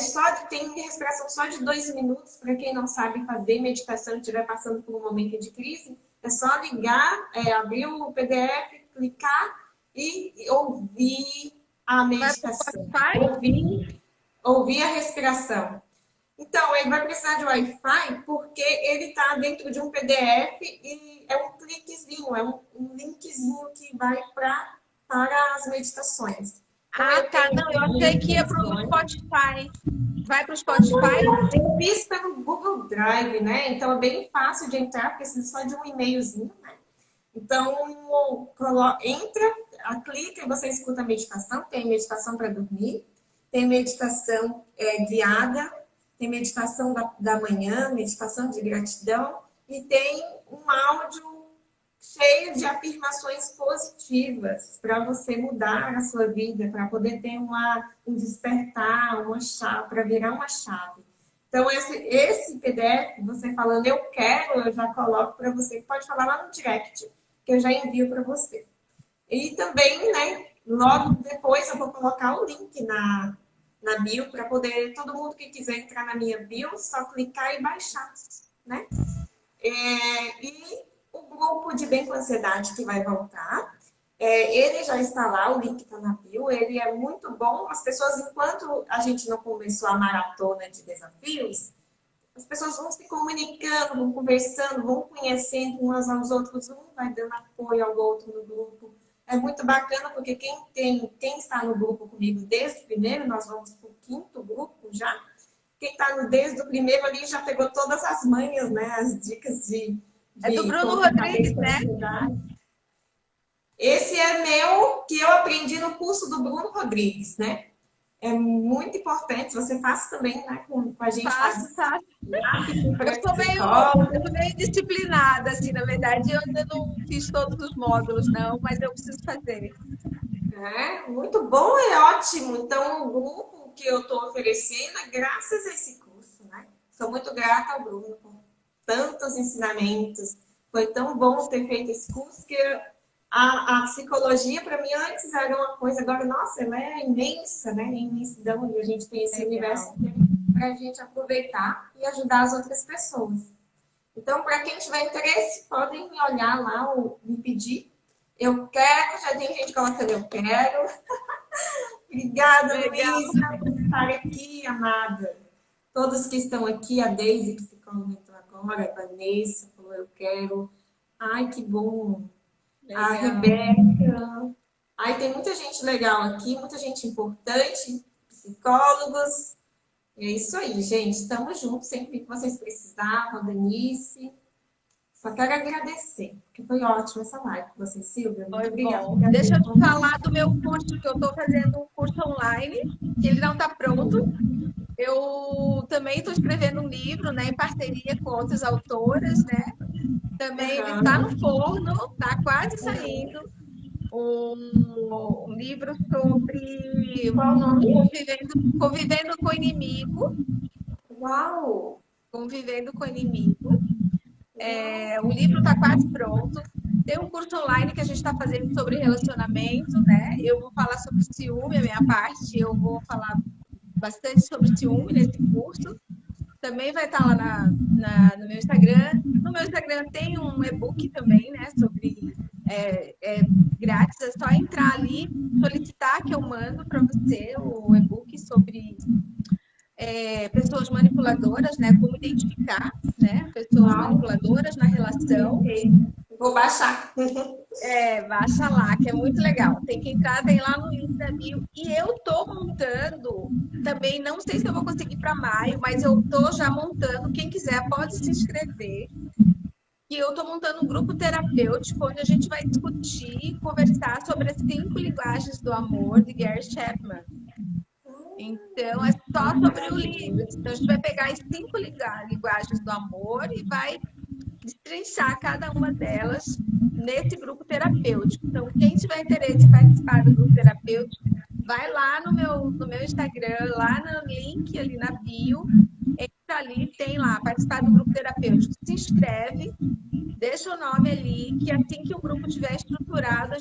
tem respiração só de 2 minutos, para quem não sabe fazer meditação e estiver passando por um momento de crise, é só ligar, abrir o PDF, clicar e ouvir a Vai para o meditação. Spotify? Ouvir a respiração. Então, ele vai precisar de Wi-Fi porque ele está dentro de um PDF e é um cliquezinho, é um linkzinho que vai para as meditações. Então, Ah, eu tá. tenho Não, eu achei que ia para o meditações. Spotify. Vai para o Spotify? Eu fiz pelo Google Drive, né? Então é bem fácil de entrar, porque precisa só de um e-mailzinho, né? Então, entra, clica e você escuta a meditação. Tem meditação para dormir, tem meditação guiada, tem meditação da manhã, meditação de gratidão e tem um áudio cheio de afirmações positivas para você mudar a sua vida, para poder ter um despertar, uma chave, para virar uma chave. Então, esse PDF, você falando eu quero, eu já coloco para você. Pode falar lá no direct, que eu já envio para você. E também, né, logo depois eu vou colocar o link na bio para poder, todo mundo que quiser entrar na minha bio, só clicar e baixar, né? E o grupo de Bem com Ansiedade que vai voltar. Ele já está lá, o link está na bio, ele é muito bom. As pessoas, enquanto a gente não começou a maratona de desafios, as pessoas vão se comunicando, vão conversando, vão conhecendo umas aos outros, um vai dando apoio ao outro no grupo. É muito bacana porque quem está no grupo comigo desde o primeiro, nós vamos para o quinto grupo já. Quem está desde o primeiro ali já pegou todas as manhas, né? As dicas É do de Bruno como Rodrigues, cabeça né? estudar. Esse é meu, que eu aprendi no curso do Bruno Rodrigues, né? É muito importante, você faz também, né? Com a gente Faço, faz faço. para Eu psicólogo. sou meio disciplinada, assim, na verdade, eu ainda não fiz todos os módulos, não, mas eu preciso fazer. É, muito bom, é ótimo. Então, o grupo que eu estou oferecendo é graças a esse curso, né? Sou muito grata ao Bruno por tantos ensinamentos. Foi tão bom ter feito esse curso que a psicologia, para mim, antes era uma coisa, agora, nossa, ela é imensa, né? É imensidão, e a gente tem esse universo Legal. para a gente aproveitar e ajudar as outras pessoas. Então, para quem tiver interesse, podem me olhar lá ou me pedir. Eu quero, já tem gente colocando eu quero. Obrigada, Legal. Luísa, por estar aqui, amada. Todos que estão aqui, a Deise, psicóloga, entrou agora, a Vanessa falou eu quero. Ai, que bom. A Legal. Rebeca. Ai, tem muita gente legal aqui, muita gente importante, psicólogos. É isso aí, gente. Estamos juntos sempre que vocês precisavam, Denise. Só quero agradecer, porque foi ótimo essa live com você, Silvia. Muito Foi obrigada bom. por me Deixa ter eu te convidado. falar do meu curso, que eu estou fazendo um curso online, que ele não está pronto. Eu também estou escrevendo um livro, né, em parceria com outras autoras, né? Também ele está no Aham. forno, está quase saindo. Um livro sobre Qual o nome? convivendo com o inimigo, Uau! convivendo com o inimigo. Uau! O livro está quase pronto. Tem um curso online que a gente está fazendo sobre relacionamento, né? Eu vou falar sobre ciúme, a minha parte, eu vou falar bastante sobre ciúme nesse curso. Também vai estar lá no meu Instagram. No meu Instagram tem um e-book também, né? Sobre grátis, é só entrar ali, solicitar que eu mando para você o e-book sobre pessoas manipuladoras, né? Como identificar, né? Pessoas Uau! manipuladoras na relação. Vou baixar. Baixa lá, que é muito legal. Tem que entrar, tem lá no link da bio. E eu tô montando, também não sei se eu vou conseguir para maio, mas eu tô já montando. Quem quiser pode se inscrever. E eu tô montando um grupo terapêutico onde a gente vai discutir e conversar sobre as 5 linguagens do amor de Gary Chapman. Então, é só sobre o livro. Então, a gente vai pegar as 5 linguagens do amor e vai destrinchar cada uma delas nesse grupo terapêutico. Então, quem tiver interesse em participar do grupo terapêutico, vai lá no meu Instagram, lá no link ali na bio, entra ali, tem lá, participar do grupo terapêutico. Se inscreve, deixa o nome ali, que assim que o grupo estiver estruturado,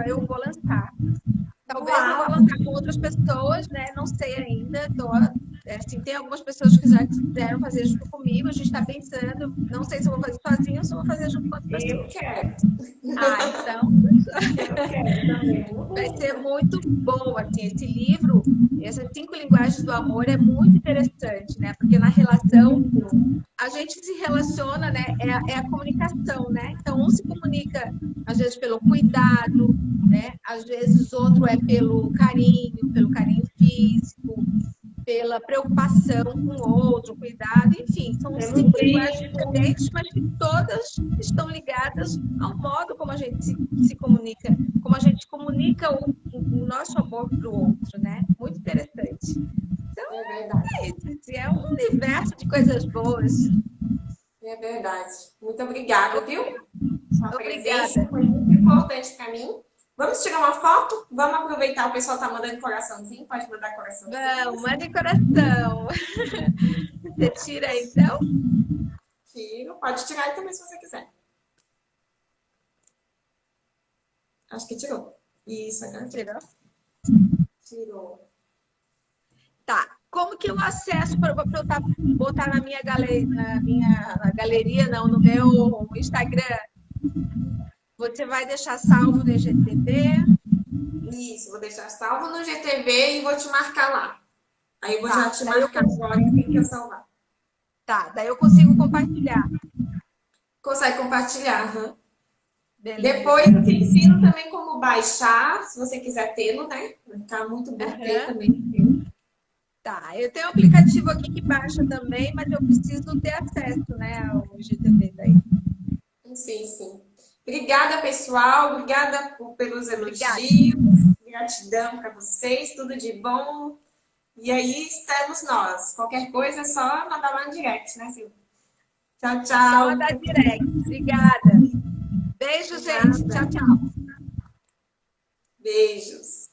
eu vou lançar. Talvez eu vou Uau! lançar com outras pessoas, né? Não sei ainda. Assim, tem algumas pessoas que já quiseram fazer junto comigo. A gente está pensando. Não sei se eu vou fazer sozinho ou se eu vou fazer junto com outras Eu pessoas. quero. Então Eu quero também. vai ser muito bom, assim, esse livro, essas 5 linguagens do amor é muito interessante, né? Porque na relação a gente se relaciona, né? É a comunicação, né? Então um se comunica às vezes pelo cuidado, né? Às vezes outro é pelo carinho físico, pela preocupação com o outro, cuidado, enfim, são Pelo 5 linguagens tempo. diferentes, mas que todas estão ligadas ao modo como a gente se comunica, como a gente comunica o nosso amor para o outro, né? Muito interessante. Então, É verdade. é isso, assim, é um universo de coisas boas. É verdade. Muito obrigada, viu? Sua presença Obrigada. foi muito importante para mim. Vamos tirar uma foto? Vamos aproveitar, o pessoal tá mandando coraçãozinho, pode mandar coraçãozinho. Vamos, mande coração. Você tira aí, então? Tiro, pode tirar aí também se você quiser. Acho que tirou. Isso, agora Tirou? tirou. Tá. Como que eu acesso para eu botar na galeria, não, no meu Instagram? Você vai deixar salvo no IGTV? Isso, vou deixar salvo no GTV e vou te marcar lá. Aí eu vou já Tá. te Daí eu marcar agora assim que eu salvar. Tá, daí eu consigo compartilhar. Consegue compartilhar, aham. Beleza. Depois eu te ensino também como baixar, se você quiser tê-lo, né? Vai ficar muito bom ter Aham. também. Tá, eu tenho um aplicativo aqui que baixa também, mas eu preciso ter acesso, né, ao GTV daí. Sim, sim. Obrigada, pessoal. Obrigada pelos Obrigada. elogios. Gratidão para vocês. Tudo de bom. E aí estamos nós. Qualquer coisa é só mandar lá no direct, né, Silvia? Tchau, Só tchau. mandar direct. Obrigada. Beijo, De gente. nada. Tchau, tchau. Beijos.